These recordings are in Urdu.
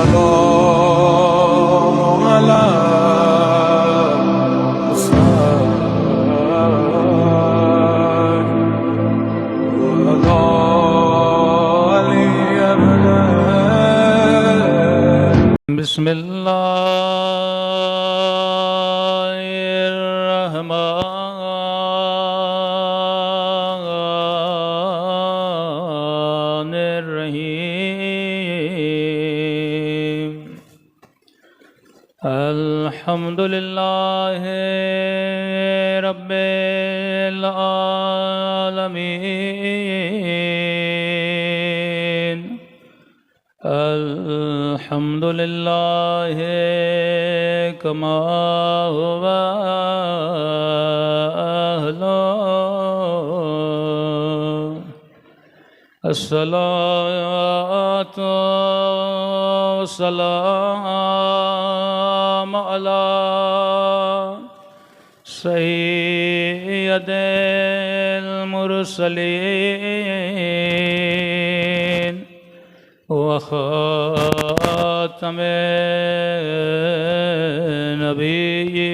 السلام على بسم اللہ الرحمن الرحیم الحمد للہ رب العالمین الحمد للہ کما هو اہلہ الصلاۃ والسلام علی سید المرسلین وخاتم نبیین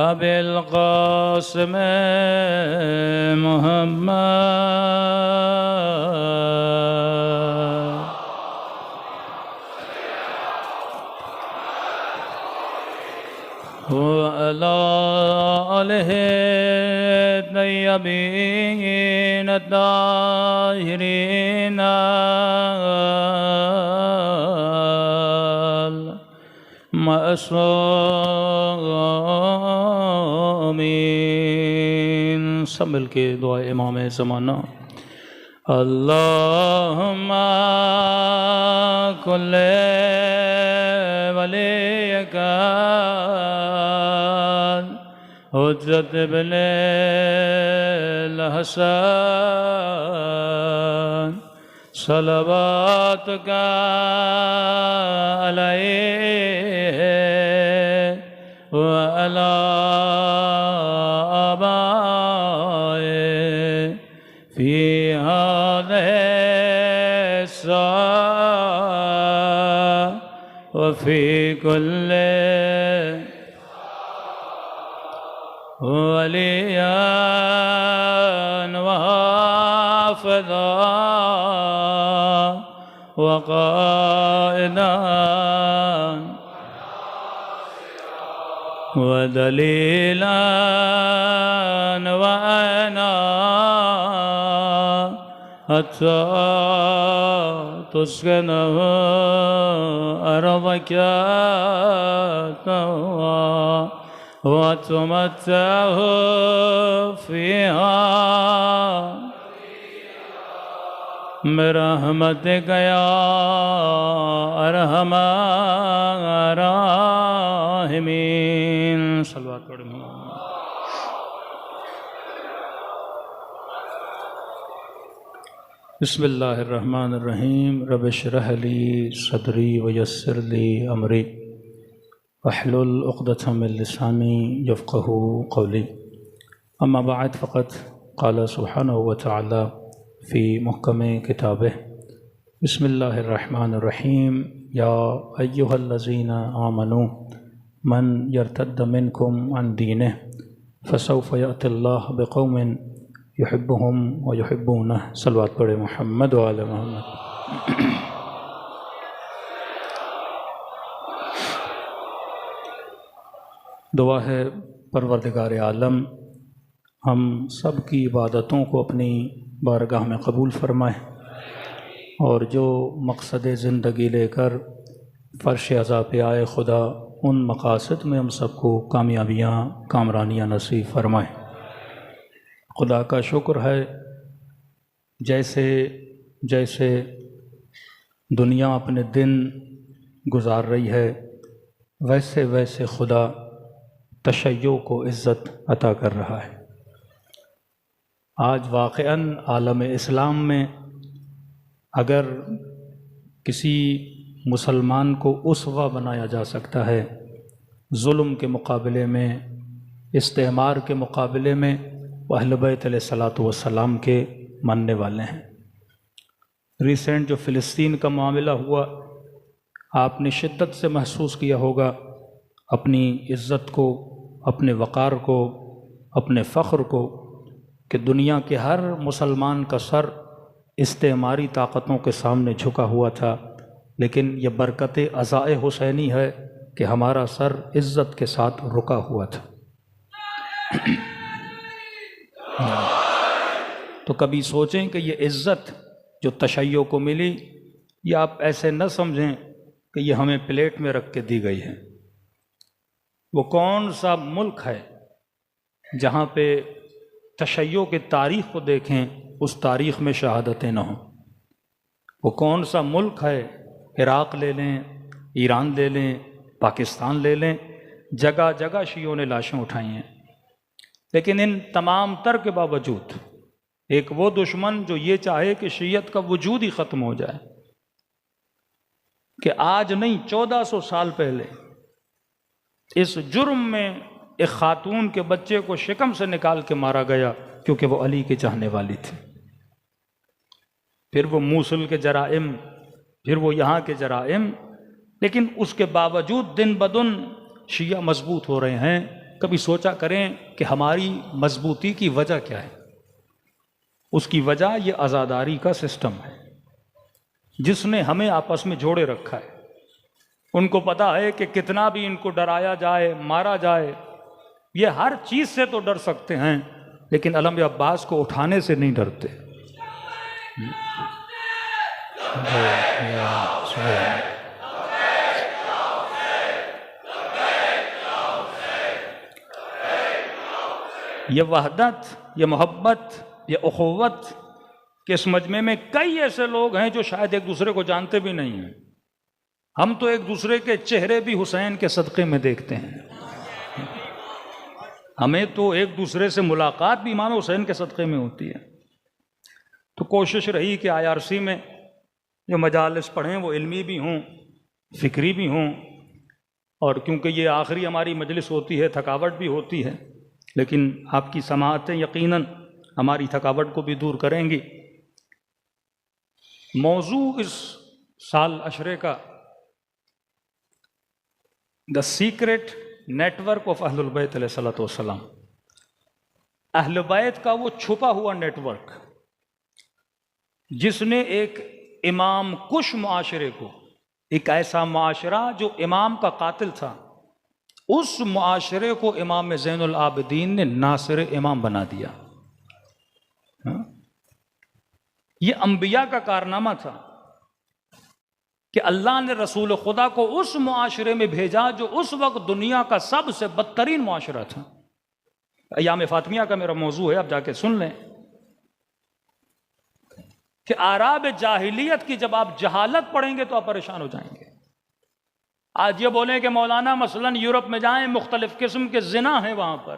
ابی القاسم محمد وعلی آلہ الطیبین الطاہرین المعصومین۔ سب مل کے دعائے امام زمانہ۔ اللہم کل ولیک حجت ابن الحسن صلواتک علیہ وعلی آبائہ فی هذه الساعة وفي كل وليا وحافظا وقائدا ودليلا وعينا حتى تسكنه أرضك طوعا وتمتعه فيها برحمتك يا أرحم الراحمين صلوات پڑھیں۔ بسم اللہ الرحمن الرحیم رب اشرح لی صدری ویسر لی امری واحلل عقدۃ من لسانی یفقهوا قولی اما بعد فقد قال سبحانہ وتعالی فی محکم کتابہ بسم اللہ الرحمن الرحیم یا ایہا الذین آمنوا من یرتد منکم عن دینہ فسوف یأتی اللہ بقوم یحبهم ویحبونہ۔ صلوات پڑھے محمد وعلی محمد۔ دعا ہے پروردگار عالم ہم سب کی عبادتوں کو اپنی بارگاہ میں قبول فرمائے اور جو مقصد زندگی لے کر فرش عزا پہ آئے خدا ان مقاصد میں ہم سب کو کامیابیاں کامرانیاں نصیب فرمائے۔ خدا کا شکر ہے جیسے دنیا اپنے دن گزار رہی ہے ویسے خدا تشیع کو عزت عطا کر رہا ہے۔ آج واقعاً عالم اسلام میں اگر کسی مسلمان کو اسوہ بنایا جا سکتا ہے ظلم کے مقابلے میں، استعمار کے مقابلے میں، وہ اہل بیت علیہ الصلوۃ والسلام کے ماننے والے ہیں۔ ریسنٹ جو فلسطین کا معاملہ ہوا، آپ نے شدت سے محسوس کیا ہوگا اپنی عزت کو، اپنے وقار کو، اپنے فخر کو، کہ دنیا کے ہر مسلمان کا سر استعماری طاقتوں کے سامنے جھکا ہوا تھا، لیکن یہ برکت عزائے حسینی ہے کہ ہمارا سر عزت کے ساتھ رکا ہوا تھا۔ تو کبھی سوچیں کہ یہ عزت جو تشیع کو ملی، یہ آپ ایسے نہ سمجھیں کہ یہ ہمیں پلیٹ میں رکھ کے دی گئی ہے۔ وہ کون سا ملک ہے جہاں پہ تشیع کی تاریخ کو دیکھیں، اس تاریخ میں شہادتیں نہ ہوں؟ وہ کون سا ملک ہے، عراق لے لیں، ایران لے لیں، پاکستان لے لیں، جگہ جگہ شیعوں نے لاشیں اٹھائی ہیں۔ لیکن ان تمام تر کے باوجود ایک وہ دشمن جو یہ چاہے کہ شیعت کا وجود ہی ختم ہو جائے، کہ آج نہیں 1400 سال پہلے اس جرم میں ایک خاتون کے بچے کو شکم سے نکال کے مارا گیا کیونکہ وہ علی کے چاہنے والی تھی۔ پھر وہ موصل کے جرائم، پھر وہ یہاں کے جرائم، لیکن اس کے باوجود دن بدن شیعہ مضبوط ہو رہے ہیں۔ کبھی سوچا کریں کہ ہماری مضبوطی کی وجہ کیا ہے؟ اس کی وجہ یہ عزاداری کا سسٹم ہے جس نے ہمیں آپس میں جوڑے رکھا ہے۔ ان کو پتا ہے کہ کتنا بھی ان کو ڈرایا جائے، مارا جائے، یہ ہر چیز سے تو ڈر سکتے ہیں لیکن علم عباس کو اٹھانے سے نہیں ڈرتے۔ یہ وحدت، یہ محبت، یہ اخوت کے اس مجمع میں کئی ایسے لوگ ہیں جو شاید ایک دوسرے کو جانتے بھی نہیں ہیں۔ ہم تو ایک دوسرے کے چہرے بھی حسین کے صدقے میں دیکھتے ہیں، ہمیں تو ایک دوسرے سے ملاقات بھی امام حسین کے صدقے میں ہوتی ہے۔ تو کوشش رہی کہ IRC میں جو مجالس پڑھیں وہ علمی بھی ہوں، فکری بھی ہوں، اور کیونکہ یہ آخری ہماری مجلس ہوتی ہے، تھکاوٹ بھی ہوتی ہے، لیکن آپ کی سماعتیں یقیناً ہماری تھکاوٹ کو بھی دور کریں گی۔ موضوع اس سال عشرے کا دا سیکرٹ نیٹ ورک آف اہل البیت علیہ الصلوۃ والسلام، اہل بیت کا وہ چھپا ہوا نیٹ ورک جس نے ایک امام کش معاشرے کو، ایک ایسا معاشرہ جو امام کا قاتل تھا، اس معاشرے کو امام زین العابدین نے ناصر امام بنا دیا۔ یہ انبیاء کا کارنامہ تھا کہ اللہ نے رسول خدا کو اس معاشرے میں بھیجا جو اس وقت دنیا کا سب سے بدترین معاشرہ تھا۔ ایام فاطمیہ کا میرا موضوع ہے، آپ جا کے سن لیں کہ آراب جاہلیت کی جب آپ جہالت پڑھیں گے تو آپ پریشان ہو جائیں گے۔ آج یہ بولیں کہ مولانا مثلاً یورپ میں جائیں، مختلف قسم کے زنا ہیں وہاں پر۔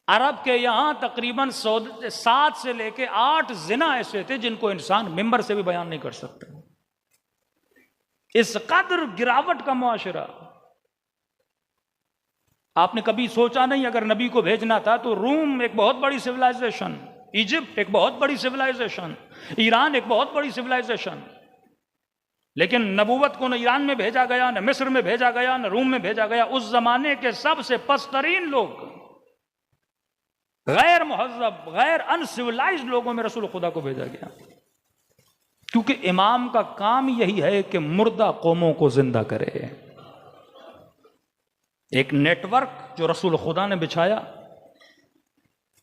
عرب کے یہاں تقریباً 7 سے لے کے 8 زنا ایسے تھے جن کو انسان ممبر سے بھی بیان نہیں کر سکتا۔ اس قدر گراوٹ کا معاشرہ آپ نے کبھی سوچا نہیں؟ اگر نبی کو بھیجنا تھا تو روم ایک بہت بڑی سویلائزیشن، ایجپٹ ایک بہت بڑی سویلائزیشن، ایران ایک بہت بڑی سویلائزیشن، لیکن نبوت کو نہ ایران میں بھیجا گیا، نہ مصر میں بھیجا گیا، نہ روم میں بھیجا گیا۔ اس زمانے کے سب سے پسترین لوگ، غیر مہذب، غیر انسیولائزڈ لوگوں میں رسول خدا کو بھیجا گیا، کیونکہ امام کا کام یہی ہے کہ مردہ قوموں کو زندہ کرے۔ ایک نیٹ ورک جو رسول خدا نے بچھایا،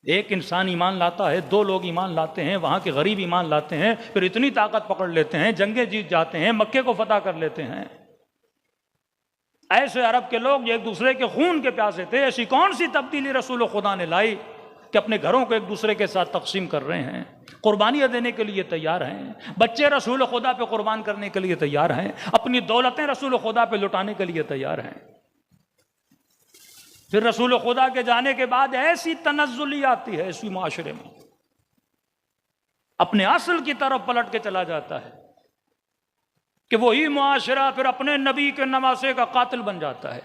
ایک انسان ایمان لاتا ہے، 2 لوگ ایمان لاتے ہیں، وہاں کے غریب ایمان لاتے ہیں، پھر اتنی طاقت پکڑ لیتے ہیں، جنگیں جیت جاتے ہیں، مکے کو فتح کر لیتے ہیں۔ ایسے عرب کے لوگ جو ایک دوسرے کے خون کے پیاسے تھے، ایسی کون سی تبدیلی رسول خدا نے لائی کہ اپنے گھروں کو ایک دوسرے کے ساتھ تقسیم کر رہے ہیں، قربانیاں دینے کے لیے تیار ہیں، بچے رسول خدا پہ قربان کرنے کے لیے تیار ہیں، اپنی دولتیں رسول خدا پہ لٹانے کے لیے تیار ہیں۔ پھر رسول خدا کے جانے کے بعد ایسی تنزلی آتی ہے اسی معاشرے میں، اپنے اصل کی طرف پلٹ کے چلا جاتا ہے کہ وہی معاشرہ پھر اپنے نبی کے نواسے کا قاتل بن جاتا ہے۔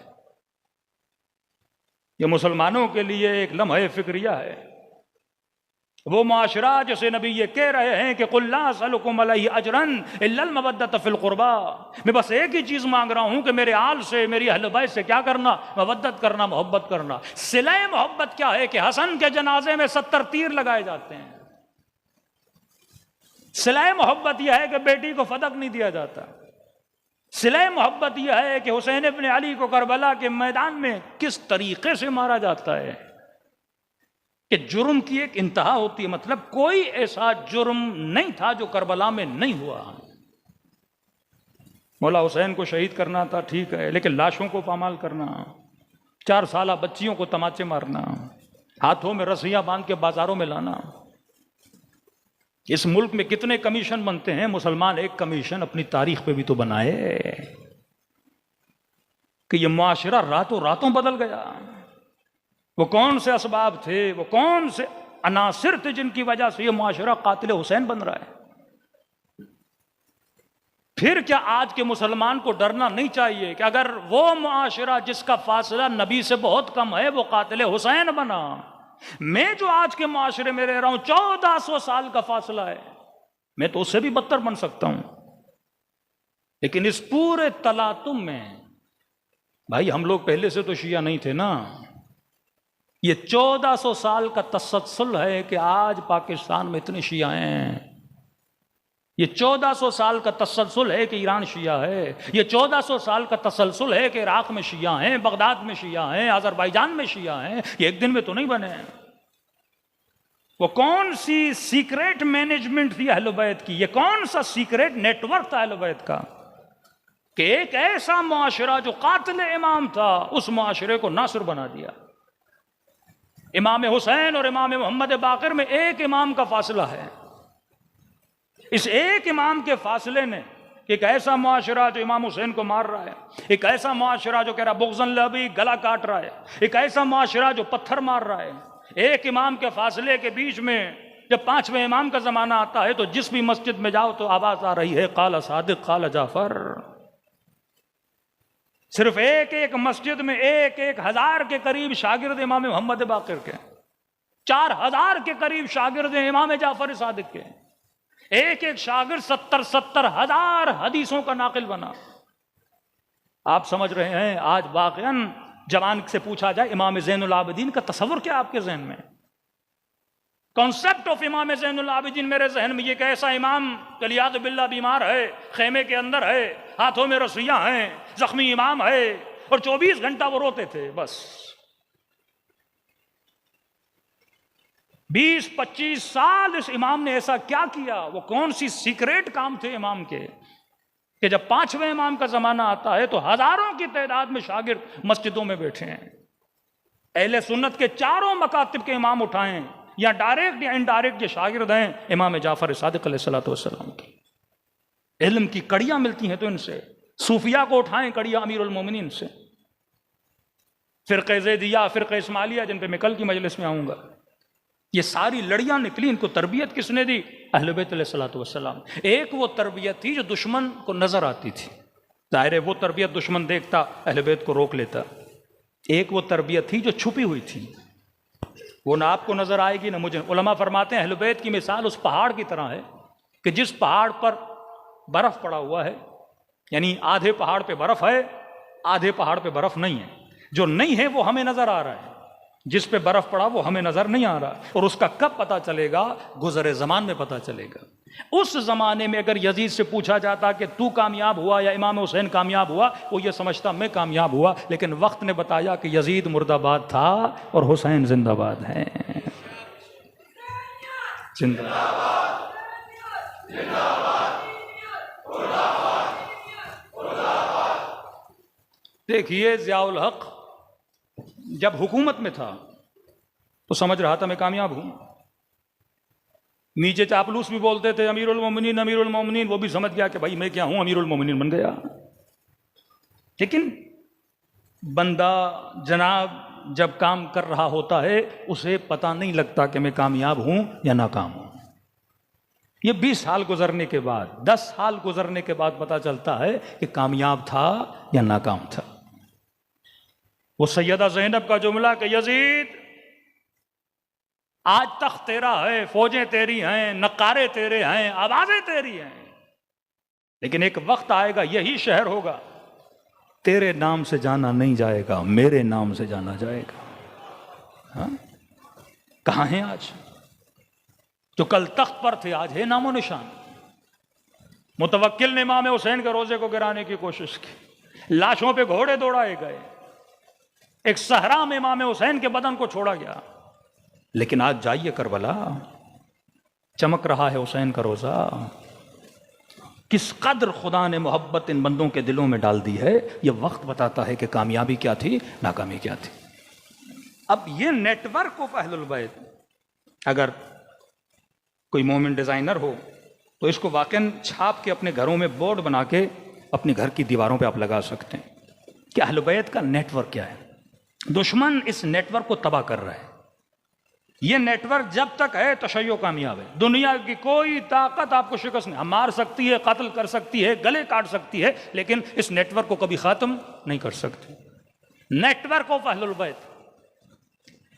یہ مسلمانوں کے لیے ایک لمحہ فکریہ ہے۔ وہ معاشرہ جسے نبی یہ کہہ رہے ہیں کہ قُلْ لَا أَسْأَلُكُمْ عَلَيْهِ أَجْرًا إِلَّا الْمَوَدَّةَ فِي الْقُرْبَى، میں بس ایک ہی چیز مانگ رہا ہوں کہ میرے آل سے، میری اہل بیت سے کیا کرنا؟ مودت کرنا، محبت کرنا۔ صلہ محبت کیا ہے کہ حسن کے جنازے میں 70 تیر لگائے جاتے ہیں۔ صلہ محبت یہ ہے کہ بیٹی کو فدق نہیں دیا جاتا۔ صلہ محبت یہ ہے کہ حسین ابن علی کو کربلا کے میدان میں کس طریقے سے مارا جاتا ہے کہ جرم کی ایک انتہا ہوتی ہے۔ مطلب کوئی ایسا جرم نہیں تھا جو کربلا میں نہیں ہوا۔ مولا حسین کو شہید کرنا تھا ٹھیک ہے، لیکن لاشوں کو پامال کرنا، 4 سالہ بچیوں کو تماچے مارنا، ہاتھوں میں رسیاں باندھ کے بازاروں میں لانا۔ اس ملک میں کتنے کمیشن بنتے ہیں، مسلمان ایک کمیشن اپنی تاریخ پہ بھی تو بنائے کہ یہ معاشرہ راتوں راتوں بدل گیا۔ وہ کون سے اسباب تھے، وہ کون سے عناصر تھے جن کی وجہ سے یہ معاشرہ قاتل حسین بن رہا ہے؟ پھر کیا آج کے مسلمان کو ڈرنا نہیں چاہیے کہ اگر وہ معاشرہ جس کا فاصلہ نبی سے بہت کم ہے وہ قاتل حسین بنا، میں جو آج کے معاشرے میں رہ رہا ہوں 1400 سال کا فاصلہ ہے، میں تو اس سے بھی بدتر بن سکتا ہوں۔ لیکن اس پورے تلاطم میں بھائی ہم لوگ پہلے سے تو شیعہ نہیں تھے نا، یہ 1400 سال کا تسلسل ہے کہ آج پاکستان میں اتنے شیعہ ہیں۔ یہ 1400 سال کا تسلسل ہے کہ ایران شیعہ ہے، یہ 1400 سال کا تسلسل ہے کہ عراق میں شیعہ ہیں، بغداد میں شیعہ ہیں، آذربائیجان میں شیعہ ہیں۔ یہ ایک دن میں تو نہیں بنے ہیں۔ وہ کون سی سیکریٹ مینجمنٹ تھی اہل بیت کی، یہ کون سا سیکریٹ نیٹ ورک تھا اہل بیت کا کہ ایک ایسا معاشرہ جو قاتل امام تھا اس معاشرے کو ناصر بنا دیا۔ امام حسین اور امام محمد باقر میں ایک امام کا فاصلہ ہے۔ اس ایک امام کے فاصلے نے ایک ایسا معاشرہ جو امام حسین کو مار رہا ہے، ایک ایسا معاشرہ جو کہہ رہا بغضاً لبی گلا کاٹ رہا ہے، ایک ایسا معاشرہ جو پتھر مار رہا ہے، ایک امام کے فاصلے کے بیچ میں جب 5ویں امام کا زمانہ آتا ہے تو جس بھی مسجد میں جاؤ تو آواز آ رہی ہے قال صادق قال جعفر۔ صرف ایک مسجد میں 1000 کے قریب شاگرد امام محمد باقر کے، 4000 کے قریب شاگرد امام جعفر صادق کے، ایک شاگرد 70,000 حدیثوں کا ناقل بنا۔ آپ سمجھ رہے ہیں آج واقعاً جوان سے پوچھا جائے امام زین العابدین کا تصور کیا آپ کے ذہن میں؟ کانسیپٹ آف امام زین العابدین میرے ذہن میں یہ کہ ایسا امام علیاذ باللہ بیمار ہے، خیمے کے اندر ہے، ہاتھوں میں رسیاں ہیں، زخمی امام ہے اور 24 گھنٹہ وہ روتے تھے بس۔ 20-25 سال اس امام نے ایسا کیا کیا؟ وہ کون سی سیکریٹ کام تھے امام کے کہ جب 5ویں امام کا زمانہ آتا ہے تو ہزاروں کی تعداد میں شاگرد مسجدوں میں بیٹھے ہیں۔ اہل سنت کے چاروں مکاتب کے امام اٹھائیں یا ڈائریکٹ یا انڈائریکٹ یہ شاگرد ہیں امام جعفر صادق علیہ السلام کی۔ علم کی کڑیاں ملتی ہیں تو ان سے، صوفیاء کو اٹھائیں کڑیاں امیر المومنین سے، فرقہ زیدیہ، فرقہ اسماعیلیہ جن پہ میں کل کی مجلس میں آؤں گا، یہ ساری لڑیاں نکلی۔ ان کو تربیت کس نے دی؟ اہل بیت علیہ السلام۔ ایک وہ تربیت تھی جو دشمن کو نظر آتی تھی، ظاہر ہے وہ تربیت دشمن دیکھتا اہل بیت کو روک لیتا۔ ایک وہ تربیت تھی جو چھپی ہوئی تھی، وہ نہ آپ کو نظر آئے گی نہ مجھے۔ علماء فرماتے ہیں اہل بیت کی مثال اس پہاڑ کی طرح ہے کہ جس پہاڑ پر برف پڑا ہوا ہے، یعنی آدھے پہاڑ پہ برف ہے، آدھے پہاڑ پہ برف نہیں ہے۔ جو نہیں ہے وہ ہمیں نظر آ رہا ہے، جس پہ برف پڑا وہ ہمیں نظر نہیں آ رہا، اور اس کا کب پتہ چلے گا؟ گزرے زمان میں پتہ چلے گا۔ اس زمانے میں اگر یزید سے پوچھا جاتا کہ تو کامیاب ہوا یا امام حسین کامیاب ہوا، وہ یہ سمجھتا میں کامیاب ہوا، لیکن وقت نے بتایا کہ یزید مرد آباد تھا اور حسین زندہ باد ہے۔ زندہ دیکھیے ضیاء الحق جب حکومت میں تھا تو سمجھ رہا تھا میں کامیاب ہوں، نیچے چاپلوس بھی بولتے تھے امیر المومنین امیر المومنین، وہ بھی سمجھ گیا کہ بھائی میں کیا ہوں، امیر المومنین بن گیا۔ لیکن بندہ جناب جب کام کر رہا ہوتا ہے اسے پتہ نہیں لگتا کہ میں کامیاب ہوں یا ناکام ہوں۔ یہ 20 سال گزرنے کے بعد، 10 سال گزرنے کے بعد پتہ چلتا ہے کہ کامیاب تھا یا ناکام تھا۔ وہ سیدہ زینب کا جملہ کہ یزید آج تخت تیرا ہے، فوجیں تیری ہیں، نقارے تیرے ہیں، آوازیں تیری ہیں، لیکن ایک وقت آئے گا یہی شہر ہوگا تیرے نام سے جانا نہیں جائے گا، میرے نام سے جانا جائے گا۔ ہاں؟ کہاں ہیں آج جو کل تخت پر تھے؟ آج ہے نام و نشان۔ متوکل نے امام حسین کے روزے کو گرانے کی کوشش کی، لاشوں پہ گھوڑے دوڑائے گئے، ایک صحرا میں امام حسین کے بدن کو چھوڑا گیا، لیکن آج جائیے کربلا، چمک رہا ہے حسین کا روزہ۔ کس قدر خدا نے محبت ان بندوں کے دلوں میں ڈال دی ہے، یہ وقت بتاتا ہے کہ کامیابی کیا تھی، ناکامی کیا تھی۔ اب یہ نیٹ ورک آف اہل البیت، اگر کوئی مومن ڈیزائنر ہو تو اس کو واقعاً چھاپ کے اپنے گھروں میں بورڈ بنا کے اپنے گھر کی دیواروں پہ آپ لگا سکتے ہیں کہ اہل بیت کا نیٹ ورک کیا ہے۔ دشمن اس نیٹ ورک کو تباہ کر رہا ہے۔ یہ نیٹ ورک جب تک ہے تشیع کامیاب ہے۔ دنیا کی کوئی طاقت آپ کو شکست نہیں، مار سکتی ہے، قتل کر سکتی ہے، گلے کاٹ سکتی ہے، لیکن اس نیٹ ورک کو کبھی ختم نہیں کر سکتی۔ نیٹ ورک آف اہل البیت،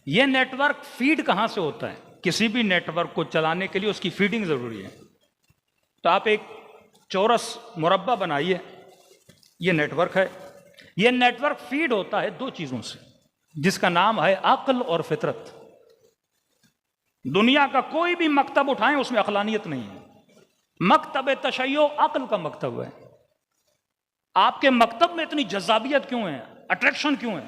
یہ نیٹ ورک فیڈ کہاں سے ہوتا ہے؟ کسی بھی نیٹ ورک کو چلانے کے لیے اس کی فیڈنگ ضروری ہے۔ تو آپ ایک چورس مربع بنائیے، یہ نیٹ ورک ہے۔ یہ نیٹ ورک فیڈ ہوتا ہے دو چیزوں سے، جس کا نام ہے عقل اور فطرت۔ دنیا کا کوئی بھی مکتب اٹھائیں اس میں عقلانیت نہیں ہے۔ مکتب تشیع عقل کا مکتب ہے۔ آپ کے مکتب میں اتنی جذابیت کیوں ہے، اٹریکشن کیوں ہے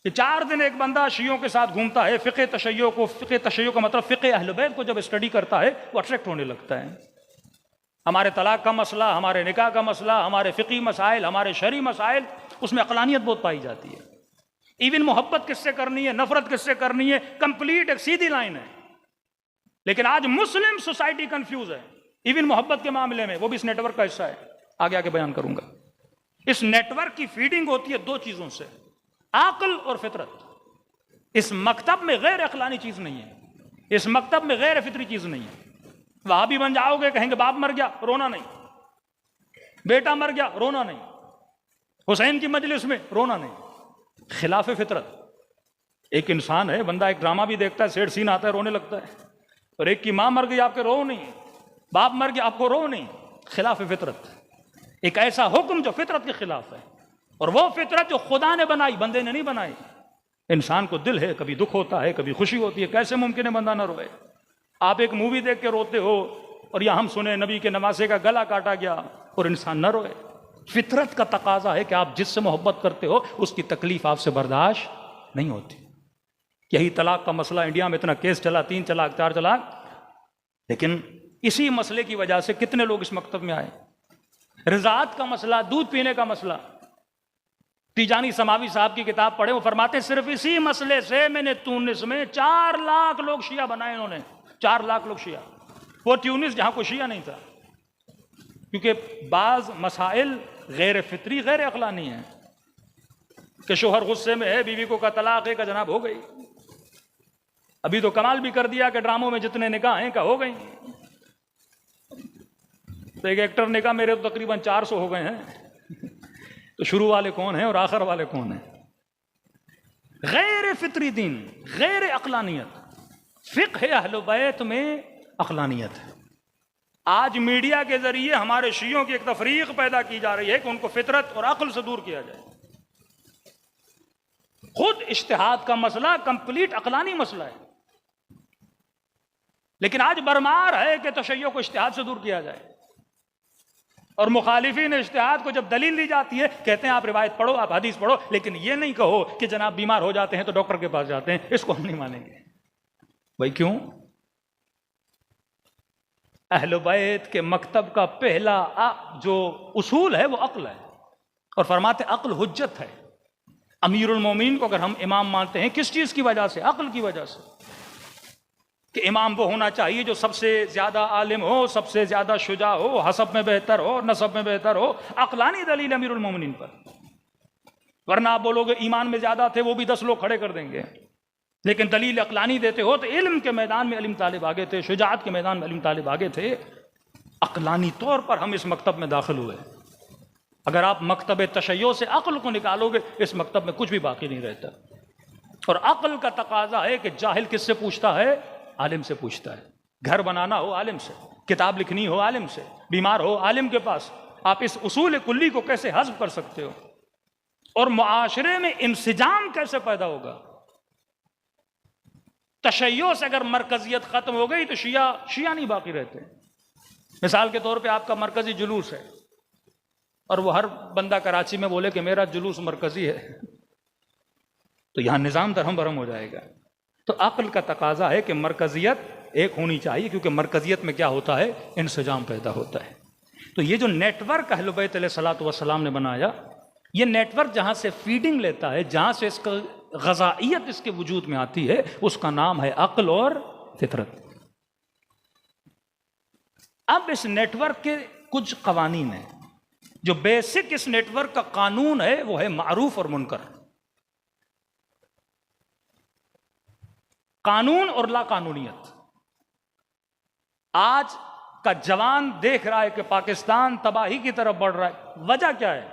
کہ 4 دن ایک بندہ شیعوں کے ساتھ گھومتا ہے، فقہ تشیع کا مطلب فقہ اہل بیت کو جب اسٹڈی کرتا ہے وہ اٹریکٹ ہونے لگتا ہے۔ ہمارے طلاق کا مسئلہ، ہمارے نکاح کا مسئلہ، ہمارے فقہی مسائل، ہمارے شرعی مسائل، اس میں عقلانیت بہت پائی جاتی ہے۔ ایون محبت کس سے کرنی ہے، نفرت کس سے کرنی ہے، کمپلیٹ ایک سیدھی لائن ہے۔ لیکن آج مسلم سوسائٹی کنفیوز ہے ایون محبت کے معاملے میں، وہ بھی اس نیٹ ورک کا حصہ ہے، آگے آگے بیان کروں گا۔ اس نیٹ ورک کی فیڈنگ ہوتی ہے دو چیزوں سے، عقل اور فطرت۔ اس مکتب میں غیر عقلانی چیز نہیں ہے، اس مکتب میں غیر فطری چیز نہیں ہے۔ وہاں بھی بن جاؤ گے، کہیں گے باپ مر گیا، رونا نہیں، بیٹا مر گیا، رونا نہیں، حسین کی مجلس میں رونا نہیں، خلاف فطرت۔ ایک انسان ہے، بندہ ایک ڈرامہ بھی دیکھتا ہے، سیڈ سین آتا ہے، رونے لگتا ہے، اور ایک کی ماں مر گئی آپ کے رو نہیں، باپ مر گیا آپ کو رو نہیں، خلاف فطرت۔ ایک ایسا حکم جو فطرت کے خلاف ہے، اور وہ فطرت جو خدا نے بنائی، بندے نے نہیں بنائی۔ انسان کو دل ہے، کبھی دکھ ہوتا ہے، کبھی خوشی ہوتی ہے، کیسے ممکن ہے بندہ نہ روئے؟ آپ ایک مووی دیکھ کے روتے ہو، اور یا ہم سنیں نبی کے نواسے کا گلا کاٹا گیا اور انسان نہ روئے۔ فطرت کا تقاضا ہے کہ آپ جس سے محبت کرتے ہو اس کی تکلیف آپ سے برداشت نہیں ہوتی۔ یہی طلاق کا مسئلہ، انڈیا میں اتنا کیس چلا، 3 طلاق 4 طلاق، لیکن اسی مسئلے کی وجہ سے کتنے لوگ اس مکتب میں آئے۔ رضاعت کا مسئلہ، دودھ پینے کا مسئلہ، تیجانی سماوی صاحب کی کتاب پڑھے، وہ فرماتے ہیں صرف اسی مسئلے سے میں نے تونس میں 4 لاکھ لوگ شیعہ بنائے، انہوں نے 4 لاکھ لوگ شیعہ۔ وہ تیونس جہاں کوئی شیعہ نہیں تھا، کیونکہ بعض مسائل غیر فطری، غیر عقلانی ہیں، کہ شوہر غصے میں ہے، بیوی کو کا طلاق ہے، کا جناب ہو گئی۔ ابھی تو کمال بھی کر دیا کہ ڈراموں میں جتنے نکاح ہیں کا ہو گئی۔ تو ایک ایکٹر نے کہا میرے تو تقریباً 400 ہو گئے ہیں، تو شروع والے کون ہیں اور آخر والے کون ہیں؟ غیر فطری دین، غیر عقلانیت۔ فقہ اہل بیت میں عقلانیت ہے۔ آج میڈیا کے ذریعے ہمارے شیعوں کی ایک تفریق پیدا کی جا رہی ہے کہ ان کو فطرت اور عقل سے دور کیا جائے۔ خود اجتہاد کا مسئلہ کمپلیٹ عقلانی مسئلہ ہے، لیکن آج برمار ہے کہ تشیع کو اجتہاد سے دور کیا جائے، اور مخالفین اجتہاد کو جب دلیل دی جاتی ہے کہتے ہیں آپ روایت پڑھو، آپ حدیث پڑھو، لیکن یہ نہیں کہو کہ جناب بیمار ہو جاتے ہیں تو ڈاکٹر کے پاس جاتے ہیں، اس کو ہم نہیں مانیں گے۔ بھائی کیوں؟ اہل بیت کے مکتب کا پہلا جو اصول ہے وہ عقل ہے، اور فرماتے عقل حجت ہے۔ امیر المومنین کو اگر ہم امام مانتے ہیں کس چیز کی وجہ سے؟ عقل کی وجہ سے، کہ امام وہ ہونا چاہیے جو سب سے زیادہ عالم ہو، سب سے زیادہ شجاع ہو، حسب میں بہتر ہو، نسب میں بہتر ہو۔ عقلانی دلیل امیر المومنین پر، ورنہ آپ بولو گے ایمان میں زیادہ تھے وہ بھی 10 لوگ کھڑے کر دیں گے، لیکن دلیل عقلانی دیتے ہو تو علم کے میدان میں علم طالب آگے تھے، شجاعت کے میدان میں علم طالب آگے تھے۔ عقلانی طور پر ہم اس مکتب میں داخل ہوئے۔ اگر آپ مکتب تشیع سے عقل کو نکالو گے اس مکتب میں کچھ بھی باقی نہیں رہتا۔ اور عقل کا تقاضا ہے کہ جاہل کس سے پوچھتا ہے؟ عالم سے پوچھتا ہے. گھر بنانا ہو عالم سے، کتاب لکھنی ہو عالم سے، بیمار ہو عالم کے پاس. آپ اس اصول کلی کو کیسے حذف کر سکتے ہو؟ اور معاشرے میں انسجام کیسے پیدا ہوگا؟ تشیع سے اگر مرکزیت ختم ہو گئی تو شیعہ نہیں باقی رہتے. مثال کے طور پہ آپ کا مرکزی جلوس ہے اور وہ ہر بندہ کراچی میں بولے کہ میرا جلوس مرکزی ہے، تو یہاں نظام درہم برہم ہو جائے گا. تو عقل کا تقاضا ہے کہ مرکزیت ایک ہونی چاہیے، کیونکہ مرکزیت میں کیا ہوتا ہے؟ انسجام پیدا ہوتا ہے. تو یہ جو نیٹ ورک اہل بیت علیہ الصلوۃ والسلام نے بنایا، یہ نیٹ ورک جہاں سے فیڈنگ لیتا ہے، جہاں سے اس کا غذائیت اس کے وجود میں آتی ہے، اس کا نام ہے عقل اور فطرت. اب اس نیٹ ورک کے کچھ قوانین ہیں. جو بیسک اس نیٹ ورک کا قانون ہے وہ ہے معروف اور منکر. قانون اور لا قانونیت. آج کا جوان دیکھ رہا ہے کہ پاکستان تباہی کی طرف بڑھ رہا ہے. وجہ کیا ہے؟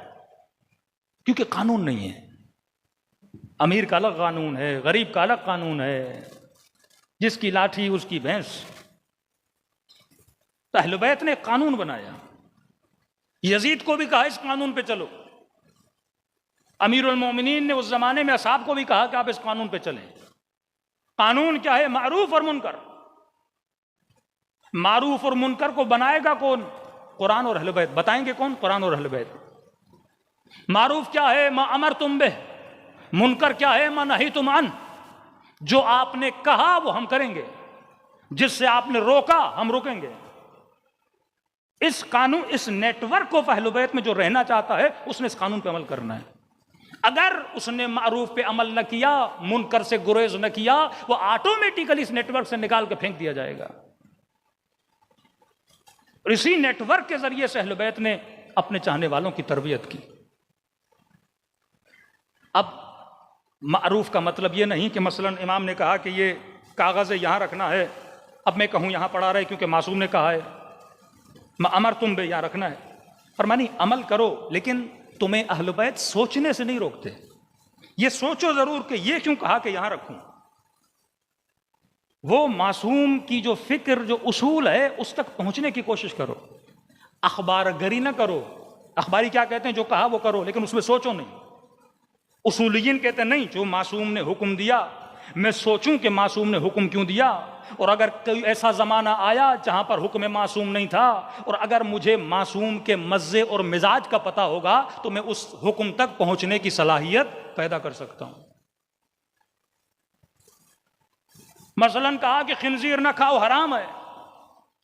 کیونکہ قانون نہیں ہے. امیر کا الگ قانون ہے، غریب کا الگ قانون ہے، جس کی لاٹھی اس کی بھینس. تو اہل بیت نے قانون بنایا. یزید کو بھی کہا اس قانون پہ چلو. امیر المومنین نے اس زمانے میں اصحاب کو بھی کہا کہ آپ اس قانون پہ چلیں. قانون کیا ہے؟ معروف اور منکر. معروف اور منکر کو بنائے گا کون؟ قرآن اور اہل بیت. بتائیں گے کون؟ قرآن اور اہل بیت. معروف کیا ہے؟ ما امرتم بہ. منکر کیا ہے؟ ما نہیتم عنہ. جو آپ نے کہا وہ ہم کریں گے، جس سے آپ نے روکا ہم روکیں گے. اس قانون، اس نیٹ ورک کو اہل بیت میں جو رہنا چاہتا ہے اس نے اس قانون پہ عمل کرنا ہے. اگر اس نے معروف پہ عمل نہ کیا، منکر سے گریز نہ کیا، وہ آٹومیٹیکلی اس نیٹ ورک سے نکال کے پھینک دیا جائے گا. اور اسی نیٹ ورک کے ذریعے سے اہل بیت نے اپنے چاہنے والوں کی تربیت کی. اب معروف کا مطلب یہ نہیں کہ مثلا امام نے کہا کہ یہ کاغذ یہاں رکھنا ہے، اب میں کہوں یہاں پڑھا رہے کیونکہ معصوم نے کہا ہے. امرتم بہ یہاں رکھنا ہے. فرمانی عمل کرو، لیکن تمہیں اہل بیت سوچنے سے نہیں روکتے. یہ سوچو ضرور کہ یہ کیوں کہا کہ یہاں رکھوں. وہ معصوم کی جو فکر، جو اصول ہے، اس تک پہنچنے کی کوشش کرو. اخبار گری نہ کرو. اخباری کیا کہتے ہیں؟ جو کہا وہ کرو، لیکن اس میں سوچو نہیں. اصولیین کہتے ہیں نہیں، جو معصوم نے حکم دیا میں سوچوں کہ معصوم نے حکم کیوں دیا، اور اگر کوئی ایسا زمانہ آیا جہاں پر حکم معصوم نہیں تھا، اور اگر مجھے معصوم کے مزے اور مزاج کا پتہ ہوگا تو میں اس حکم تک پہنچنے کی صلاحیت پیدا کر سکتا ہوں. مثلا کہا کہ خنزیر نہ کھاؤ، حرام ہے.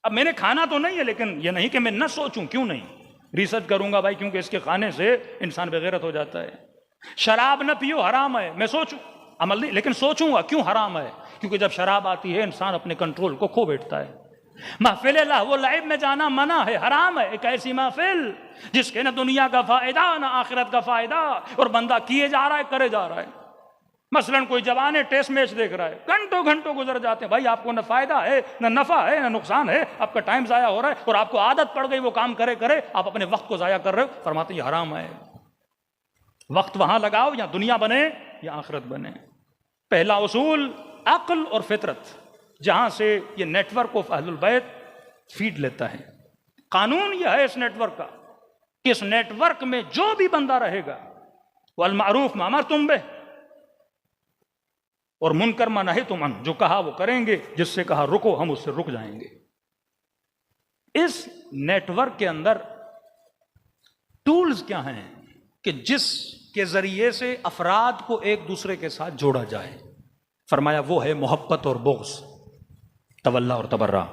اب میں نے کھانا تو نہیں ہے، لیکن یہ نہیں کہ میں نہ سوچوں. کیوں نہیں؟ ریسرچ کروں گا بھائی، کیونکہ اس کے کھانے سے انسان بغیرت ہو جاتا ہے. شراب نہ پیو، حرام ہے. میں سوچوں، عمل نہیں لیکن سوچوں گا کیوں حرام ہے. کیونکہ جب شراب آتی ہے انسان اپنے کنٹرول کو کھو بیٹھتا ہے. محفل لہو و لعب میں جانا منع ہے، حرام ہے. ایک ایسی محفل جس کے نہ دنیا کا فائدہ نہ آخرت کا فائدہ، اور بندہ کیے جا رہا ہے، کرے جا رہا ہے. مثلا کوئی جوان ہے، ٹیسٹ میچ دیکھ رہا ہے، گھنٹوں گھنٹوں گزر جاتے ہیں. بھائی آپ کو نہ فائدہ ہے، نہ نفع ہے، نہ نقصان ہے. آپ کا ٹائم ضائع ہو رہا ہے، اور آپ کو عادت پڑ گئی وہ کام کرے کرے، آپ اپنے وقت کو ضائع کر رہے ہو. فرماتے ہیں یہ حرام ہے. وقت وہاں لگاؤ یا دنیا بنے یا آخرت بنے. پہلا اصول عقل اور فطرت، جہاں سے یہ نیٹ ورک آف اہل البیت فیڈ لیتا ہے. قانون یہ ہے اس نیٹ ورک کا کہ اس نیٹ ورک میں جو بھی بندہ رہے گا، والمعروف ما امرتم بہ، اور منکر ما نہیتم عنہ، جو کہا وہ کریں گے، جس سے کہا رکو ہم اس سے رک جائیں گے. اس نیٹ ورک کے اندر ٹولز کیا ہیں کہ جس کے ذریعے سے افراد کو ایک دوسرے کے ساتھ جوڑا جائے؟ فرمایا وہ ہے محبت اور بغض، تولا اور تبرہ.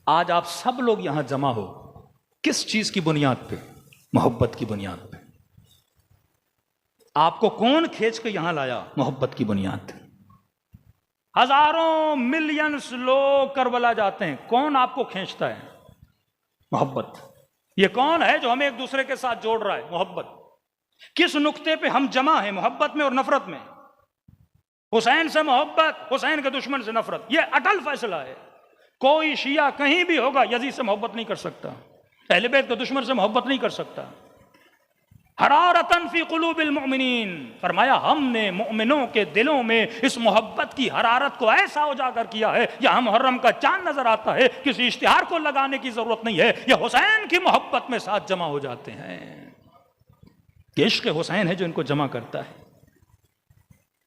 آج آپ سب لوگ یہاں جمع ہو کس چیز کی بنیاد پہ؟ محبت کی بنیاد پہ. آپ کو کون کھینچ کے یہاں لایا؟ محبت کی بنیاد. ہزاروں ملینز لوگ کربلا جاتے ہیں، کون آپ کو کھینچتا ہے؟ محبت. یہ کون ہے جو ہمیں ایک دوسرے کے ساتھ جوڑ رہا ہے؟ محبت. کس نقطے پہ ہم جمع ہیں؟ محبت میں اور نفرت میں. حسین سے محبت، حسین کے دشمن سے نفرت، یہ اٹل فیصلہ ہے. کوئی شیعہ کہیں بھی ہوگا یزید سے محبت نہیں کر سکتا، اہل بیت کے دشمن سے محبت نہیں کر سکتا. حرارتن فی قلوب المؤمنین، فرمایا ہم نے مومنوں کے دلوں میں اس محبت کی حرارت کو ایسا اجاگر کیا ہے، یہاں محرم کا چاند نظر آتا ہے، کسی اشتہار کو لگانے کی ضرورت نہیں ہے، یہ حسین کی محبت میں ساتھ جمع ہو جاتے ہیں۔ یہ عشق حسین ہے جو ان کو جمع کرتا ہے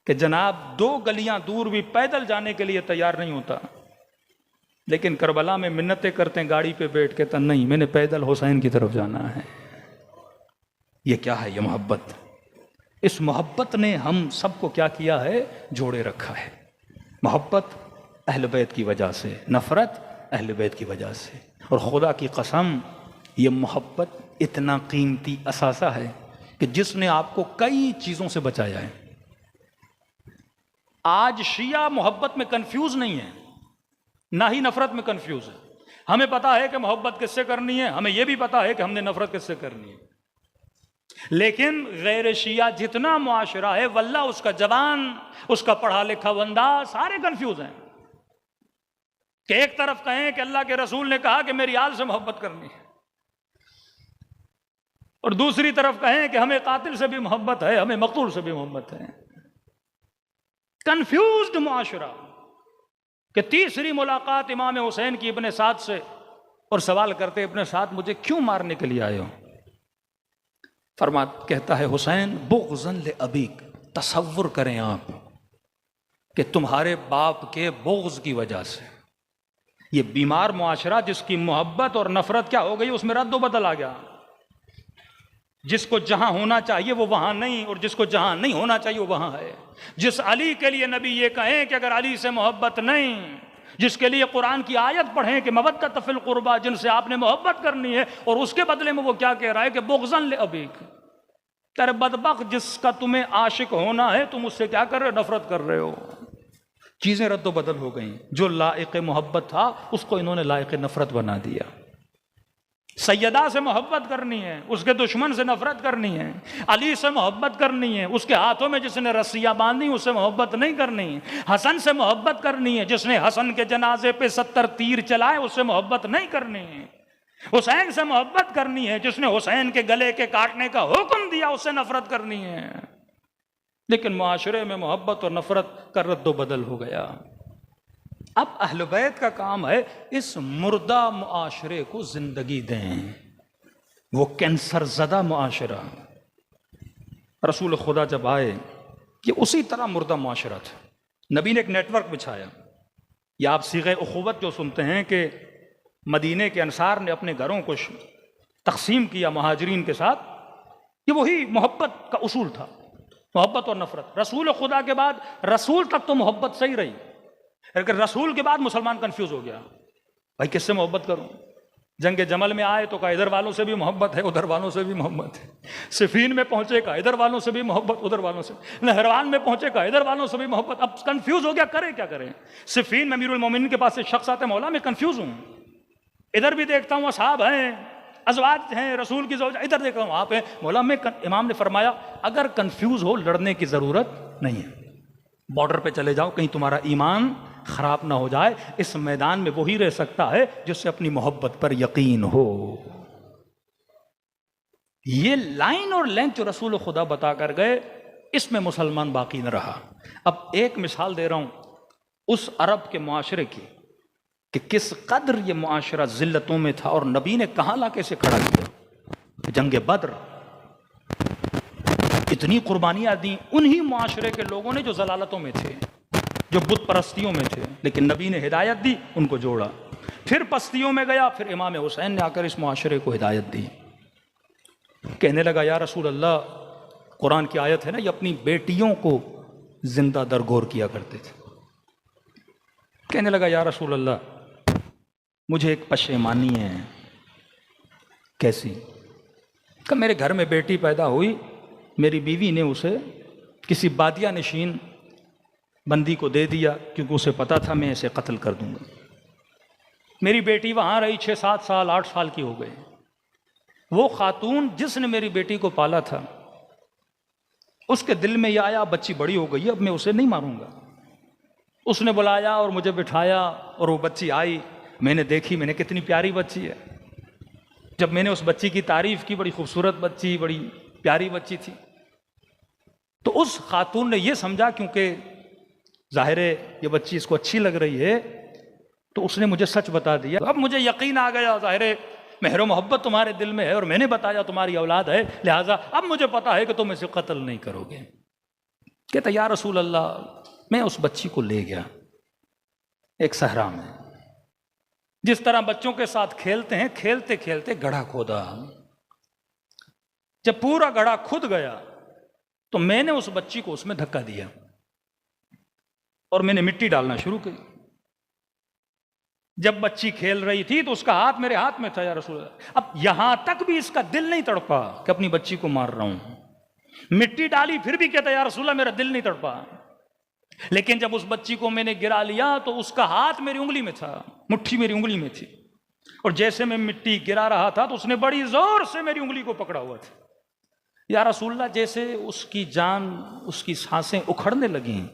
کہ جناب 2 گلیاں دور بھی پیدل جانے کے لیے تیار نہیں ہوتا، لیکن کربلا میں منتیں کرتے ہیں گاڑی پہ بیٹھ کے، تو نہیں، میں نے پیدل حسین کی طرف جانا ہے۔ یہ کیا ہے؟ یہ محبت۔ اس محبت نے ہم سب کو کیا کیا ہے؟ جوڑے رکھا ہے۔ محبت اہل بیت کی وجہ سے، نفرت اہل بیت کی وجہ سے۔ اور خدا کی قسم، یہ محبت اتنا قیمتی اثاثہ ہے کہ جس نے آپ کو کئی چیزوں سے بچایا ہے۔ آج شیعہ محبت میں کنفیوز نہیں ہے، نہ ہی نفرت میں کنفیوز ہے۔ ہمیں پتا ہے کہ محبت کس سے کرنی ہے، ہمیں یہ بھی پتا ہے کہ ہم نے نفرت کس سے کرنی ہے، لیکن غیر شیعہ جتنا معاشرہ ہے واللہ اس کا جوان، اس کا پڑھا لکھا بندہ، سارے کنفیوز ہیں کہ ایک طرف کہیں کہ اللہ کے رسول نے کہا کہ میری آل سے محبت کرنی ہے، اور دوسری طرف کہیں کہ ہمیں قاتل سے بھی محبت ہے، ہمیں مقتول سے بھی محبت ہے۔ کنفیوزڈ معاشرہ کہ تیسری ملاقات امام حسین کی ابن سعد سے، اور سوال کرتے ابن سعد مجھے کیوں مارنے کے لیے آئے ہو؟ کہتا ہے حسین بغضاً لأبیک، تصور کریں آپ کہ تمہارے باپ کے بغض کی وجہ سے، یہ بیمار معاشرہ جس کی محبت اور نفرت کیا ہو گئی، اس میں رد و بدل آ گیا، جس کو جہاں ہونا چاہیے وہ وہاں نہیں، اور جس کو جہاں نہیں ہونا چاہیے وہ وہاں ہے۔ جس علی کے لیے نبی یہ کہیں کہ اگر علی سے محبت نہیں، جس کے لیے قرآن کی آیت پڑھیں کہ مودۃ فی القربیٰ، جن سے آپ نے محبت کرنی ہے، اور اس کے بدلے میں وہ کیا کہہ رہا ہے کہ بغضاً لأبیک، تیرے بدبخت جس کا تمہیں عاشق ہونا ہے تم اس سے کیا کر رہے ہو؟ نفرت کر رہے ہو۔ چیزیں رد و بدل ہو گئیں، جو لائق محبت تھا اس کو انہوں نے لائق نفرت بنا دیا۔ سیدہ سے محبت کرنی ہے، اس کے دشمن سے نفرت کرنی ہے۔ علی سے محبت کرنی ہے، اس کے ہاتھوں میں جس نے رسیاں باندھی اس سے محبت نہیں کرنی۔ حسن سے محبت کرنی ہے، جس نے حسن کے جنازے پہ 70 تیر چلائے اس سے محبت نہیں کرنی۔ حسین سے محبت کرنی ہے، جس نے حسین کے گلے کے کاٹنے کا حکم دیا اس سے نفرت کرنی ہے۔ لیکن معاشرے میں محبت اور نفرت کا رد و بدل ہو گیا۔ اب اہل بیت کا کام ہے اس مردہ معاشرے کو زندگی دیں، وہ کینسر زدہ معاشرہ۔ رسول خدا جب آئے یہ اسی طرح مردہ معاشرہ تھا، نبی نے ایک نیٹ ورک بچھایا۔ یا آپ صیغہ اخوت جو سنتے ہیں کہ مدینے کے انصار نے اپنے گھروں کو تقسیم کیا مہاجرین کے ساتھ، یہ وہی محبت کا اصول تھا، محبت اور نفرت۔ رسول خدا کے بعد رسول تک تو محبت صحیح رہی، لیکن رسول کے بعد مسلمان کنفیوز ہو گیا، بھائی کس سے محبت کروں؟ جنگ جمل میں آئے تو کہا ادھر والوں سے بھی محبت ہے، ادھر والوں سے بھی محبت ہے۔ صفین میں پہنچے کہا ادھر والوں سے بھی محبت، ادھر والوں سے۔ نہروان میں پہنچے کہا ادھر والوں سے بھی محبت۔ اب کنفیوز ہو گیا، کرے کیا کریں؟ صفین میں امیر المومنین کے پاس سے شخص آتے، مولا میں کنفیوز ہوں، ادھر بھی دیکھتا ہوں اصحاب ہیں، ازواج ہیں، رسول کی زوجہ، ادھر دیکھ رہا ہوں آپ ہیں، مولا میں امام نے فرمایا اگر کنفیوز ہو لڑنے کی ضرورت نہیں ہے، بارڈر پہ چلے جاؤ، کہیں تمہارا ایمان خراب نہ ہو جائے۔ اس میدان میں وہی رہ سکتا ہے جس سے اپنی محبت پر یقین ہو۔ یہ لائن اور لینتھ جو رسول خدا بتا کر گئے، اس میں مسلمان باقی نہ رہا۔ اب ایک مثال دے رہا ہوں اس عرب کے معاشرے کی کہ کس قدر یہ معاشرہ ذلتوں میں تھا، اور نبی نے کہاں لا کے اسے کھڑا کیا۔ جنگ بدر، اتنی قربانیاں دیں انہی معاشرے کے لوگوں نے جو ضلالتوں میں تھے، جو بت پرستیوں میں تھے، لیکن نبی نے ہدایت دی، ان کو جوڑا۔ پھر پستیوں میں گیا، پھر امام حسین نے آ کر اس معاشرے کو ہدایت دی۔ کہنے لگا یا رسول اللہ، قرآن کی آیت ہے نا، یہ اپنی بیٹیوں کو زندہ درگور کیا کرتے تھے۔ کہنے لگا یا رسول اللہ مجھے ایک پشیمانی ہے۔ کیسی؟ کہ میرے گھر میں بیٹی پیدا ہوئی، میری بیوی نے اسے کسی بادیہ نشین بندی کو دے دیا، کیونکہ اسے پتا تھا میں اسے قتل کر دوں گا۔ میری بیٹی وہاں رہی 6-7 سال، 8 سال کی ہو گئے۔ وہ خاتون جس نے میری بیٹی کو پالا تھا، اس کے دل میں یہ آیا بچی بڑی ہو گئی، اب میں اسے نہیں ماروں گا۔ اس نے بلایا اور مجھے بٹھایا، اور وہ بچی آئی، میں نے دیکھی، میں نے کتنی پیاری بچی ہے۔ جب میں نے اس بچی کی تعریف کی، بڑی خوبصورت بچی، بڑی پیاری بچی تھی. تو اس خاتون نے یہ سمجھا کیونکہ ظاہر ہے یہ بچی اس کو اچھی لگ رہی ہے تو اس نے مجھے سچ بتا دیا. اب مجھے یقین آ گیا ظاہر ہے مہر و محبت تمہارے دل میں ہے اور میں نے بتایا تمہاری اولاد ہے, لہٰذا اب مجھے پتا ہے کہ تم اسے قتل نہیں کرو گے. کہتا یا رسول اللہ, میں اس بچی کو لے گیا ایک صحرا میں, جس طرح بچوں کے ساتھ کھیلتے ہیں, کھیلتے کھیلتے گڑھا کھودا. جب پورا گڑھا کھد گیا تو میں نے اس بچی کو اس میں دھکا دیا اور میں نے مٹی ڈالنا شروع کی. جب بچی کھیل رہی تھی تو اس کا ہاتھ میرے ہاتھ میں تھا یا رسول اللہ. اب یہاں تک بھی اس کا دل نہیں تڑپا کہ اپنی بچی کو مار رہا ہوں. مٹی ڈالی پھر بھی کہتا یا رسول اللہ میرا دل نہیں تڑپا. لیکن جب اس بچی کو میں نے گرا لیا تو اس کا ہاتھ میری انگلی میں تھا, مٹھی میری انگلی میں تھی, اور جیسے میں مٹی گرا رہا تھا تو اس نے بڑی زور سے میری انگلی کو پکڑا ہوا تھا. یا رسول اللہ جیسے اس کی جان, اس کی سانسیں اکھڑنے لگیں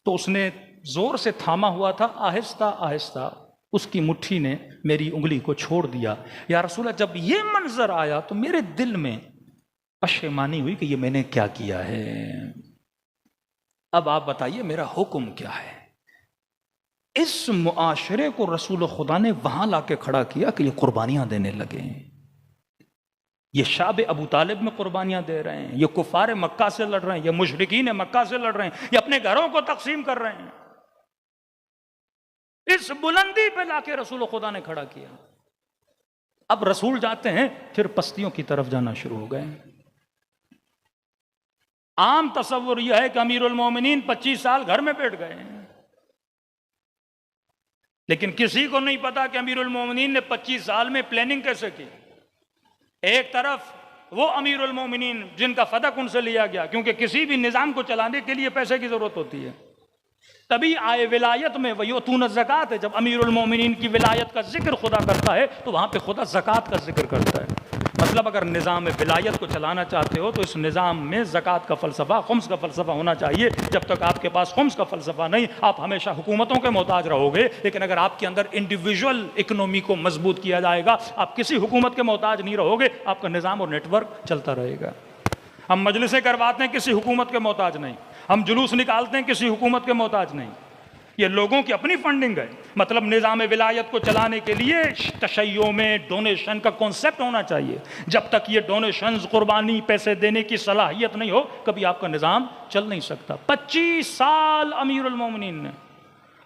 تو اس نے زور سے تھاما ہوا تھا, آہستہ آہستہ اس کی مٹھی نے میری انگلی کو چھوڑ دیا. یا رسول اللہ جب یہ منظر آیا تو میرے دل میں پشیمانی ہوئی کہ یہ میں نے کیا کیا ہے. اب آپ بتائیے میرا حکم کیا ہے. اس معاشرے کو رسول خدا نے وہاں لا کے کھڑا کیا کہ یہ قربانیاں دینے لگے. یہ شعب ابو طالب میں قربانیاں دے رہے ہیں, یہ کفار مکہ سے لڑ رہے ہیں, یہ مشرکین مکہ سے لڑ رہے ہیں, یہ اپنے گھروں کو تقسیم کر رہے ہیں. اس بلندی پہ لا کے رسول خدا نے کھڑا کیا. اب رسول جاتے ہیں پھر پستیوں کی طرف جانا شروع ہو گئے. عام تصور یہ ہے کہ امیر المومنین 25 سال گھر میں بیٹھ گئے ہیں, لیکن کسی کو نہیں پتا کہ امیر المومنین نے 25 سال میں پلاننگ کیسے کی. ایک طرف وہ امیر المومنین جن کا فتح ان سے لیا گیا, کیونکہ کسی بھی نظام کو چلانے کے لیے پیسے کی ضرورت ہوتی ہے. تبھی آئے ولایت میں وَيُؤْتُونَ الزَّكَاةَ ہے. جب امیر المومنین کی ولایت کا ذکر خدا کرتا ہے تو وہاں پہ خدا زکوٰۃ کا ذکر کرتا ہے. مطلب اگر نظام ولایت کو چلانا چاہتے ہو تو اس نظام میں زکوٰۃ کا فلسفہ, خمس کا فلسفہ ہونا چاہیے. جب تک آپ کے پاس خمس کا فلسفہ نہیں, آپ ہمیشہ حکومتوں کے محتاج رہو گے. لیکن اگر آپ کے اندر انڈیویجول اکنومی کو مضبوط کیا جائے گا, آپ کسی حکومت کے محتاج نہیں رہو گے, آپ کا نظام اور نیٹ ورک چلتا رہے گا. ہم مجلسیں کرواتے ہیں کسی حکومت کے محتاج نہیں, ہم جلوس نکالتے ہیں کسی حکومت کے محتاج نہیں. یہ لوگوں کی اپنی فنڈنگ ہے. مطلب نظام ولایت کو چلانے کے لیے تشیع میں ڈونیشن کا کانسیپٹ ہونا چاہیے. جب تک یہ ڈونیشنز, قربانی, پیسے دینے کی صلاحیت نہیں ہو, کبھی آپ کا نظام چل نہیں سکتا. 25 سال امیر المومنین نے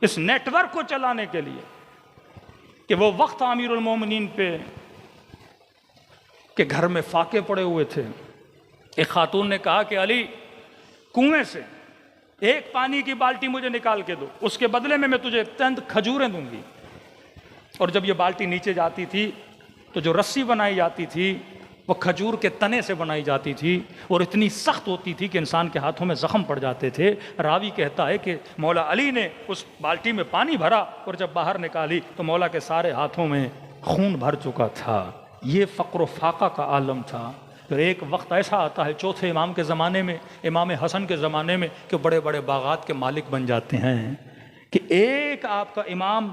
اس نیٹ ورک کو چلانے کے لیے, کہ وہ وقت امیر المومنین پہ کہ گھر میں فاقے پڑے ہوئے تھے. ایک خاتون نے کہا کہ علی کنویں سے ایک پانی کی بالٹی مجھے نکال کے دو, اس کے بدلے میں تجھے چند کھجوریں دوں گی. اور جب یہ بالٹی نیچے جاتی تھی تو جو رسی بنائی جاتی تھی وہ کھجور کے تنے سے بنائی جاتی تھی, اور اتنی سخت ہوتی تھی کہ انسان کے ہاتھوں میں زخم پڑ جاتے تھے. راوی کہتا ہے کہ مولا علی نے اس بالٹی میں پانی بھرا اور جب باہر نکالی تو مولا کے سارے ہاتھوں میں خون بھر چکا تھا. یہ فقر و فاقہ کا عالم تھا. پھر ایک وقت ایسا آتا ہے چوتھے امام کے زمانے میں, امام حسن کے زمانے میں, کہ بڑے بڑے باغات کے مالک بن جاتے ہیں کہ ایک آپ کا امام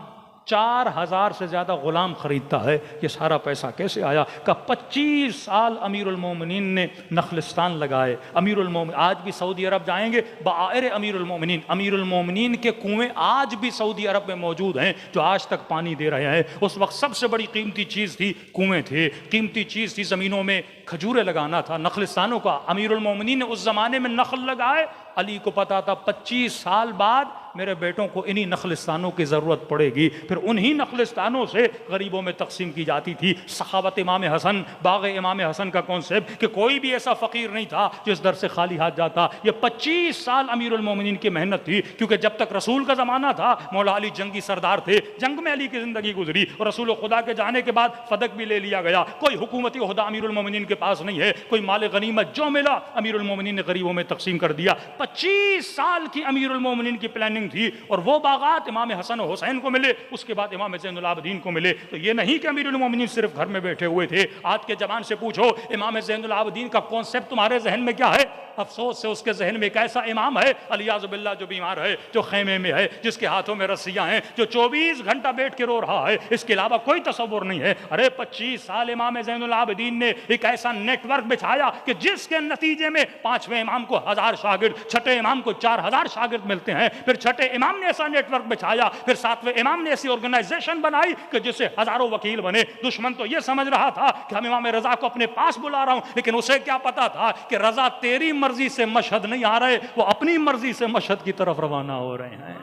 4000 سے زیادہ غلام خریدتا ہے. یہ سارا پیسہ کیسے آیا؟ کہ 25 سال امیر المومنین نے نخلستان لگائے. امیر المومنین آج بھی سعودی عرب جائیں گے, بآئر امیر المومنین, امیر المومنین کے کنویں آج بھی سعودی عرب میں موجود ہیں جو آج تک پانی دے رہے ہیں. اس وقت سب سے بڑی قیمتی چیز تھی کنویں تھے, قیمتی چیز تھی زمینوں میں کھجورے لگانا تھا, نخلستانوں کا. امیر المومنین نے اس زمانے میں نخل لگائے. علی کو پتا تھا 25 سال بعد میرے بیٹوں کو انہی نخلستانوں کی ضرورت پڑے گی. پھر انہی نخلستانوں سے غریبوں میں تقسیم کی جاتی تھی. سخاوت امام حسن, باغ امام حسن کا کانسیپٹ کہ کوئی بھی ایسا فقیر نہیں تھا جو اس در سے خالی ہاتھ جاتا. یہ 25 سال امیر المومنین کی محنت تھی, کیونکہ جب تک رسول کا زمانہ تھا مولا علی جنگی سردار تھے, جنگ میں علی کی زندگی گزری, اور رسول خدا کے جانے کے بعد فدق بھی لے لیا گیا. کوئی حکومتی عہدہ امیر المومنین کے پاس نہیں ہے, کوئی مال غنیمت جو ملا امیر المومنین نے غریبوں میں تقسیم کر دیا. 25 سال کی امیر المومنین کی پلاننگ پلاننگ تھی، اور وہ باغات امام حسن و حسین کو ملے، اس کے بعد امام زین العابدین کو ملے۔ تو یہ نہیں کہ امیر المومنین صرف گھر میں بیٹھے ہوئے تھے۔ آج کے جوان سے پوچھو امام زین العابدین کا کانسیپٹ تمہارے ذہن میں کیا ہے؟ افسوس سے اس کے ذہن میں ایک ایسا امام ہے الیاذ باللہ جو بیمار ہے، جو خیمے میں ہے، جس کے ہاتھوں میں رسیاں ہیں، جو 24 گھنٹہ بیٹھ کے رو رہا ہے، اس کے علاوہ کوئی تصور نہیں ہے۔ ارے 25 سال امام زین العابدین نے ایک ایسا نیٹ ورک بچھایا کہ جس کے نتیجے میں 5ویں امام کو 1000 شاگرد، 6ٹھے امام کو 4000 شاگرد ملتے ہیں، پھر 6ٹھے امام نے ایسا نیٹ ورک بچھایا، پھر 7ویں امام نے ایسی آرگنائزیشن بنائی کہ جس سے ہزاروں وکیل بنے۔ دشمن تو یہ سمجھ رہا تھا کہ ہم امام رضا کو اپنے پاس بلا رہا ہوں، لیکن اسے کیا پتا تھا کہ رضا تیری مرضی سے مشہد نہیں آ رہے، وہ اپنی مرضی سے مشہد کی طرف روانہ ہو رہے ہیں۔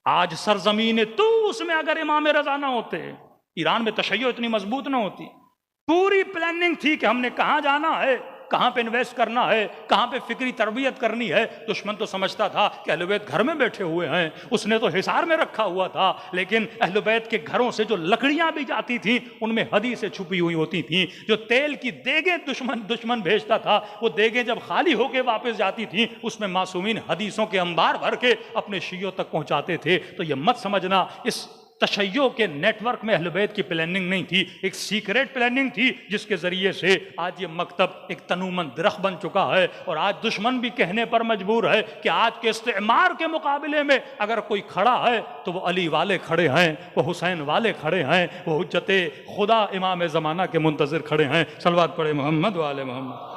آج سرزمین طوس میں اگر امام رضا نہ ہوتے، ایران میں تشیع اتنی مضبوط نہ ہوتی۔ پوری پلاننگ تھی کہ ہم نے کہاں جانا ہے، کہاں پہ انویسٹ کرنا ہے، کہاں پہ فکری تربیت کرنی ہے۔ دشمن تو سمجھتا تھا کہ اہل بیت گھر میں بیٹھے ہوئے ہیں، اس نے تو حصار میں رکھا ہوا تھا، لیکن اہل بیت کے گھروں سے جو لکڑیاں بھی جاتی تھیں ان میں حدیثیں چھپی ہوئی ہوتی تھیں۔ جو تیل کی دیگیں دشمن بھیجتا تھا، وہ دیگیں جب خالی ہو کے واپس جاتی تھیں، اس میں معصومین حدیثوں کے انبار بھر کے اپنے شیعوں تک پہنچاتے تھے۔ تو یہ مت سمجھنا اس تشیع کے نیٹ ورک میں اہل بیت کی پلاننگ نہیں تھی، ایک سیکریٹ پلاننگ تھی، جس کے ذریعے سے آج یہ مکتب ایک تنومند درخت بن چکا ہے۔ اور آج دشمن بھی کہنے پر مجبور ہے کہ آج کے استعمار کے مقابلے میں اگر کوئی کھڑا ہے تو وہ علی والے کھڑے ہیں، وہ حسین والے کھڑے ہیں، وہ حجت خدا امام زمانہ کے منتظر کھڑے ہیں۔ صلوات پڑھے محمد والے محمد۔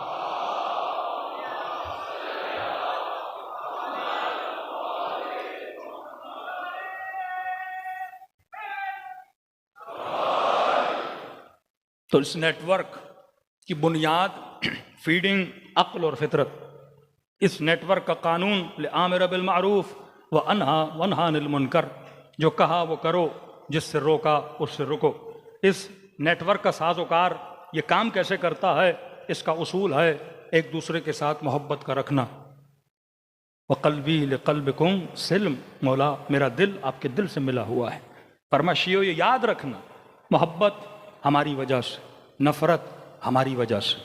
تو اس نیٹ ورک کی بنیاد فیڈنگ عقل اور فطرت۔ اس نیٹ ورک کا قانون لآمر بالمعروف وانہی عن المنکر، جو کہا وہ کرو، جس سے روکا اس سے رکو۔ اس نیٹ ورک کا ساز و کار یہ کام کیسے کرتا ہے؟ اس کا اصول ہے ایک دوسرے کے ساتھ محبت کا رکھنا۔ وقلبی لقلبکم سلم، مولا میرا دل آپ کے دل سے ملا ہوا ہے۔ فرما شیعو یہ یاد رکھنا، محبت ہماری وجہ سے، نفرت ہماری وجہ سے۔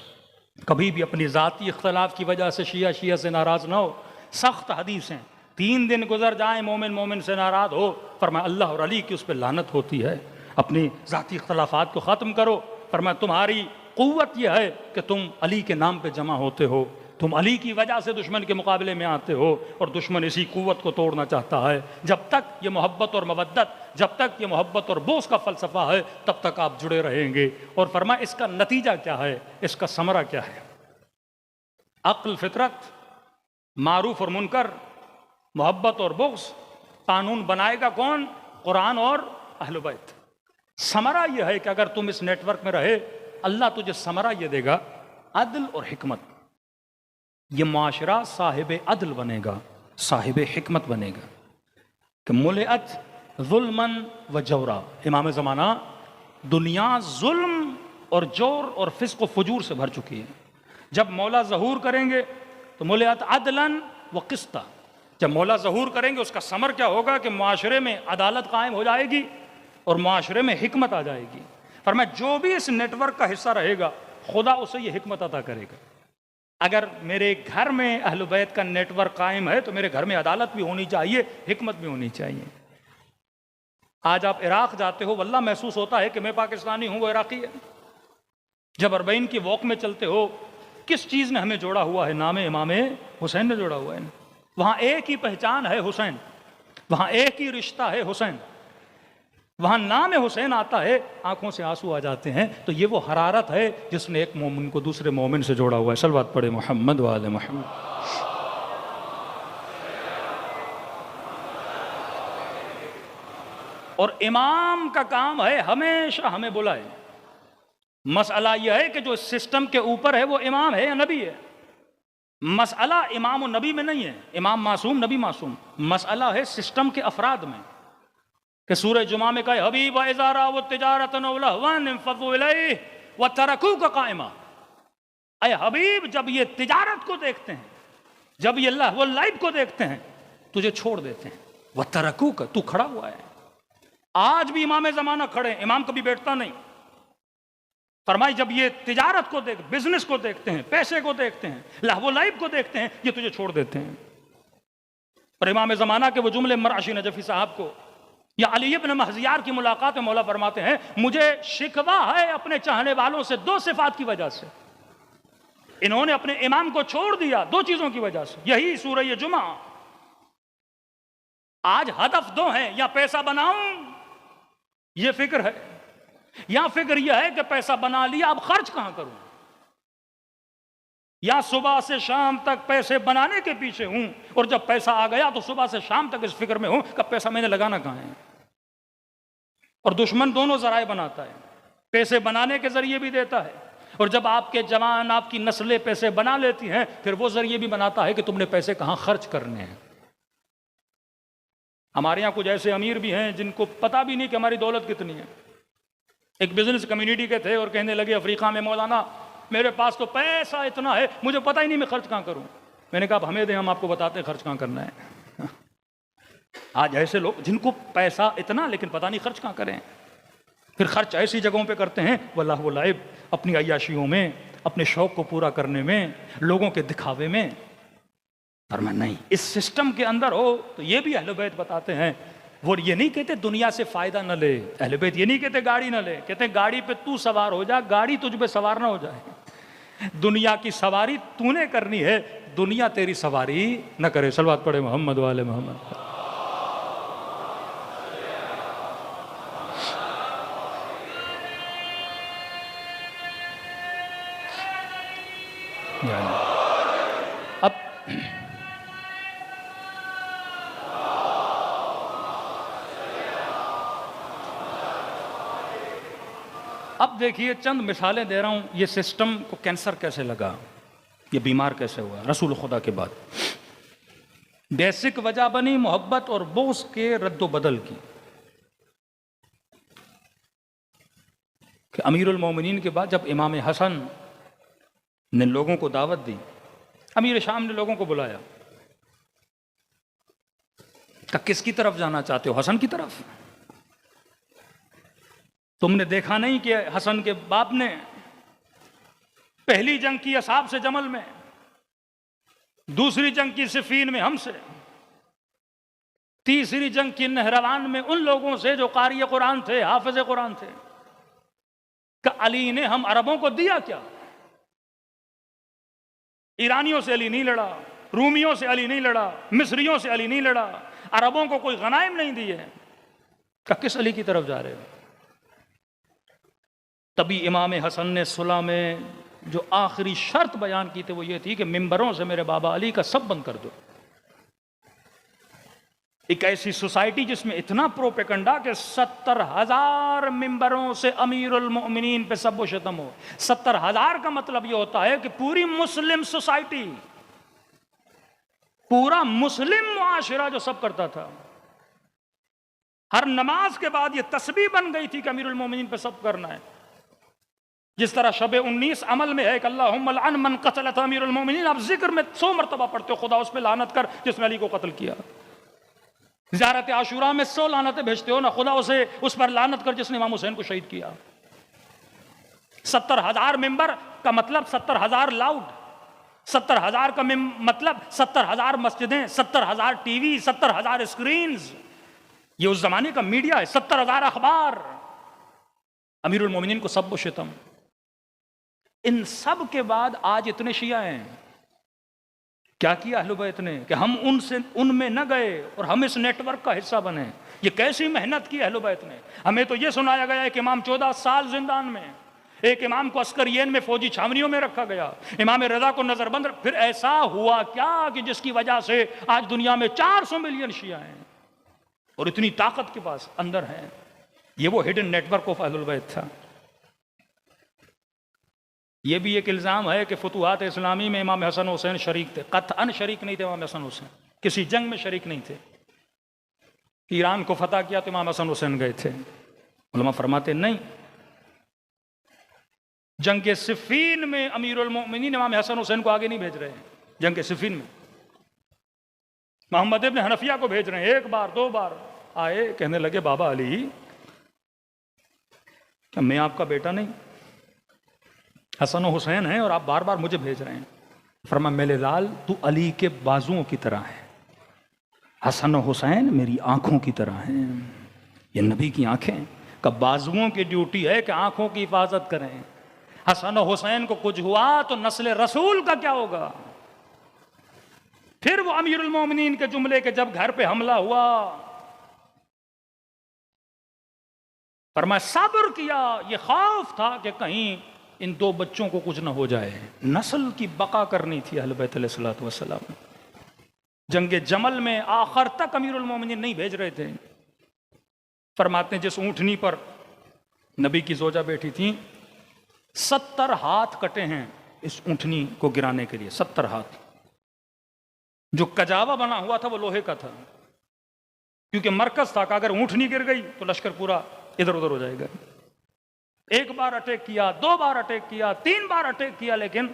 کبھی بھی اپنی ذاتی اختلاف کی وجہ سے شیعہ سے ناراض نہ ہو۔ سخت حدیث ہیں، 3 دن گزر جائیں مومن سے ناراض ہو، فرمایا اللہ اور علی کی اس پہ لعنت ہوتی ہے۔ اپنی ذاتی اختلافات کو ختم کرو۔ فرمایا تمہاری قوت یہ ہے کہ تم علی کے نام پہ جمع ہوتے ہو، تم علی کی وجہ سے دشمن کے مقابلے میں آتے ہو، اور دشمن اسی قوت کو توڑنا چاہتا ہے۔ جب تک یہ محبت اور مودت، جب تک یہ محبت اور بغض کا فلسفہ ہے، تب تک آپ جڑے رہیں گے۔ اور فرمایا اس کا نتیجہ کیا ہے، اس کا ثمرہ کیا ہے؟ عقل، فطرت، معروف اور منکر، محبت اور بغض، قانون بنائے گا کون؟ قرآن اور اہل بیت۔ ثمرہ یہ ہے کہ اگر تم اس نیٹ ورک میں رہے، اللہ تجھے ثمرہ یہ دے گا، عدل اور حکمت۔ یہ معاشرہ صاحب عدل بنے گا، صاحب حکمت بنے گا۔ کہ ملئت ظلماً و جورا، امام زمانہ، دنیا ظلم اور جور اور فسق و فجور سے بھر چکی ہے۔ جب مولا ظہور کریں گے تو ملئت عدلاً و قسطا، جب مولا ظہور کریں گے اس کا ثمر کیا ہوگا کہ معاشرے میں عدالت قائم ہو جائے گی اور معاشرے میں حکمت آ جائے گی۔ فرمایا جو بھی اس نیٹ ورک کا حصہ رہے گا، خدا اسے یہ حکمت عطا کرے گا۔ اگر میرے گھر میں اہل بیت کا نیٹ ورک قائم ہے تو میرے گھر میں عدالت بھی ہونی چاہیے، حکمت بھی ہونی چاہیے۔ آج آپ عراق جاتے ہو، واللہ محسوس ہوتا ہے کہ میں پاکستانی ہوں، وہ عراقی ہے۔ جب اربعین کی واک میں چلتے ہو، کس چیز نے ہمیں جوڑا ہوا ہے؟ نام امام حسین نے جوڑا ہوا ہے۔ وہاں ایک ہی پہچان ہے، حسین، وہاں ایک ہی رشتہ ہے، حسین۔ وہاں نام حسین آتا ہے، آنکھوں سے آنسو آ جاتے ہیں۔ تو یہ وہ حرارت ہے جس نے ایک مومن کو دوسرے مومن سے جوڑا ہوا ہے۔ صلوات پڑھے محمد وآل محمد۔ اور امام کا کام ہے ہمیشہ ہمیں بلائے۔ مسئلہ یہ ہے کہ جو سسٹم کے اوپر ہے وہ امام ہے یا نبی ہے؟ مسئلہ امام و نبی میں نہیں ہے، امام معصوم، نبی معصوم۔ مسئلہ ہے سسٹم کے افراد میں، کہ سورہ جمعہ میں کہا حبیب وَإِذَا رَأَوُا التِّجَارَةَ وَلَهْوًا انفَضُّوا إِلَيْهِ وَتَرَكُوكَ قَائِمًا۔ اے حبیب جب یہ تجارت کو دیکھتے ہیں، جب یہ لہو و لعب کو دیکھتے ہیں، تجھے چھوڑ دیتے ہیں۔ وَتَرَكُوكَ، تو کھڑا ہوا ہے۔ آج بھی امام زمانہ کھڑے ہیں، امام کبھی بیٹھتا نہیں۔ فرمائی جب یہ تجارت کو دیکھ، بزنس کو دیکھتے ہیں، پیسے کو دیکھتے ہیں، لہو و لعب کو دیکھتے ہیں، یہ تجھے چھوڑ دیتے ہیں۔ اور امام زمانہ کے وہ جملے مرعشی نجفی صاحب کو یا علی ابن مہزیار کی ملاقات میں مولا فرماتے ہیں مجھے شکوہ ہے اپنے چاہنے والوں سے دو صفات کی وجہ سے، انہوں نے اپنے امام کو چھوڑ دیا دو چیزوں کی وجہ سے، یہی سورہ جمعہ۔ آج ہدف دو ہیں، یا پیسہ بناؤں یہ فکر ہے، یا فکر یہ ہے کہ پیسہ بنا لیا اب خرچ کہاں کروں، یا صبح سے شام تک پیسے بنانے کے پیچھے ہوں اور جب پیسہ آ گیا تو صبح سے شام تک اس فکر میں ہوں کہ پیسہ میں نے لگانا کہاں ہے۔ اور دشمن دونوں ذرائع بناتا ہے، پیسے بنانے کے ذریعے بھی دیتا ہے، اور جب آپ کے جوان آپ کی نسلیں پیسے بنا لیتی ہیں پھر وہ ذریعے بھی بناتا ہے کہ تم نے پیسے کہاں خرچ کرنے ہیں۔ ہمارے یہاں کچھ ایسے امیر بھی ہیں جن کو پتہ بھی نہیں کہ ہماری دولت کتنی ہے۔ ایک بزنس کمیونٹی کے تھے اور کہنے لگے افریقہ میں مولانا میرے پاس تو پیسہ اتنا ہے مجھے پتہ ہی نہیں میں خرچ کہاں کروں۔ میں نے کہا اب ہمیں دیں، ہم آپ کو بتاتے ہیں خرچ کہاں کرنا ہے۔ آج ایسے لوگ جن کو پیسہ اتنا لیکن پتہ نہیں خرچ کہاں کریں، پھر خرچ ایسی جگہوں پہ کرتے ہیں واللہ واللہ اپنی عیاشیوں میں، اپنے شوق کو پورا کرنے میں، لوگوں کے دکھاوے میں۔ اور میں نہیں، اس سسٹم کے اندر ہو تو یہ بھی اہل بیت بتاتے ہیں، وہ یہ نہیں کہتے دنیا سے فائدہ نہ لے، اہل بیت یہ نہیں کہتے گاڑی نہ لے، کہتے ہیں گاڑی پہ تو سوار ہو جا، گاڑی تجھ پہ سوار نہ ہو جائے۔ دنیا کی سواری تو نے کرنی ہے، دنیا تیری سواری نہ کرے۔ صلوات پڑھے محمد والے محمد۔ اب دیکھیے چند مثالیں دے رہا ہوں، یہ سسٹم کو کینسر کیسے لگا، یہ بیمار کیسے ہوا رسول خدا کے بعد۔ بیسک وجہ بنی محبت اور بغض کے رد و بدل کی، کہ امیر المومنین کے بعد جب امام حسن نے لوگوں کو دعوت دی، امیر شام نے لوگوں کو بلایا کہ کس کی طرف جانا چاہتے ہو؟ حسن کی طرف۔ تم نے دیکھا نہیں کہ حسن کے باپ نے پہلی جنگ کی اصحاب سے جمل میں، دوسری جنگ کی صفین میں ہم سے، تیسری جنگ کی نہروان میں ان لوگوں سے جو قاری قرآن تھے، حافظ قرآن تھے، کہ علی نے ہم عربوں کو دیا کیا؟ ایرانیوں سے علی نہیں لڑا، رومیوں سے علی نہیں لڑا، مصریوں سے علی نہیں لڑا، عربوں کو کوئی غنائم نہیں دی ہے، کہ کس علی کی طرف جا رہے ہو؟ تبھی امام حسن نے صلح میں جو آخری شرط بیان کی تھی وہ یہ تھی کہ ممبروں سے میرے بابا علی کا سب بند کر دو۔ ایک ایسی سوسائٹی جس میں اتنا پروپیگنڈا کہ 70,000 ممبروں سے امیر المؤمنین پہ سب و شتم ہو۔ 70,000 کا مطلب یہ ہوتا ہے کہ پوری مسلم سوسائٹی، پورا مسلم معاشرہ جو سب کرتا تھا، ہر نماز کے بعد یہ تسبیح بن گئی تھی کہ امیر المؤمنین پہ سب کرنا ہے۔ جس طرح شب 19 عمل میں ہے کہ اللہم لعن من قتلت امیر المومنین، آپ ذکر میں 100 مرتبہ پڑھتے ہو خدا اس پہ لعنت کر جس نے علی کو قتل کیا۔ زیارت عاشورہ میں 100 لعنتیں بھیجتے ہو نا، خدا اسے اس پر لعنت کر جس نے امام حسین کو شہید کیا۔ 70,000 ممبر کا مطلب 70,000 لاؤڈ، 70,000 کا مطلب 70,000 مسجدیں، 70,000 ٹی وی، 70,000 اسکرینز، یہ اس زمانے کا میڈیا ہے۔ 70,000 اخبار، امیر المومنین کو سب و شتم۔ ان سب کے بعد آج اتنے شیعہ ہیں۔ کیا کیا اہل بیت نے کہ ہم ان میں نہ گئے اور ہم اس نیٹ ورک کا حصہ بنے؟ یہ کیسی محنت کی اہل بیت نے۔ ہمیں تو یہ سنایا گیا ہے کہ امام 14 سال زندان میں، ایک امام کو عسکرین میں فوجی چھاونیوں میں رکھا گیا، امام رضا کو نظر بند، پھر ایسا ہوا کیا کہ جس کی وجہ سے آج دنیا میں 400 ملین شیعہ ہیں اور اتنی طاقت کے پاس اندر ہیں۔ یہ وہ ہڈن نیٹ ورک آف اہل بیت تھا۔ یہ بھی ایک الزام ہے کہ فتوحات اسلامی میں امام حسن حسین شریک تھے، قطعاً شریک نہیں تھے۔ امام حسن حسین کسی جنگ میں شریک نہیں تھے۔ ایران کو فتح کیا تو امام حسن حسین گئے تھے؟ علماء فرماتے نہیں۔ جنگ صفین میں امیر المؤمنین امام حسن حسین کو آگے نہیں بھیج رہے ہیں۔ جنگ صفین میں محمد ابن حنفیہ کو بھیج رہے ہیں، ایک بار دو بار آئے، کہنے لگے بابا علی کیا میں آپ کا بیٹا نہیں؟ حسن و حسین ہیں اور آپ بار بار مجھے بھیج رہے ہیں۔ فرمایا میرے لال تو علی کے بازوؤں کی طرح ہے، حسن و حسین میری آنکھوں کی طرح ہیں. یہ نبی کی آنکھیں. کہ بازوؤں کی ڈیوٹی ہے کہ آنکھوں کی حفاظت کریں. حسن و حسین کو کچھ ہوا تو نسل رسول کا کیا ہوگا؟ پھر وہ امیر المومنین کے جملے کہ جب گھر پہ حملہ ہوا فرمایا صبر کیا، یہ خوف تھا کہ کہیں ان دو بچوں کو کچھ نہ ہو جائے. نسل کی بقا کرنی تھی اہل بیت علیہ الصلوۃ والسلام. جنگ جمل میں آخر تک امیر المومنین نہیں بھیج رہے تھے. فرماتے ہیں جس اونٹنی پر نبی کی زوجہ بیٹھی تھیں 70 ہاتھ کٹے ہیں اس اونٹنی کو گرانے کے لیے. 70 ہاتھ. جو کجاوا بنا ہوا تھا وہ لوہے کا تھا، کیونکہ مرکز تھا کہ اگر اونٹنی گر گئی تو لشکر پورا ادھر ادھر ہو جائے گا. ایک بار اٹیک کیا، 2 بار اٹیک کیا، 3 بار اٹیک کیا، لیکن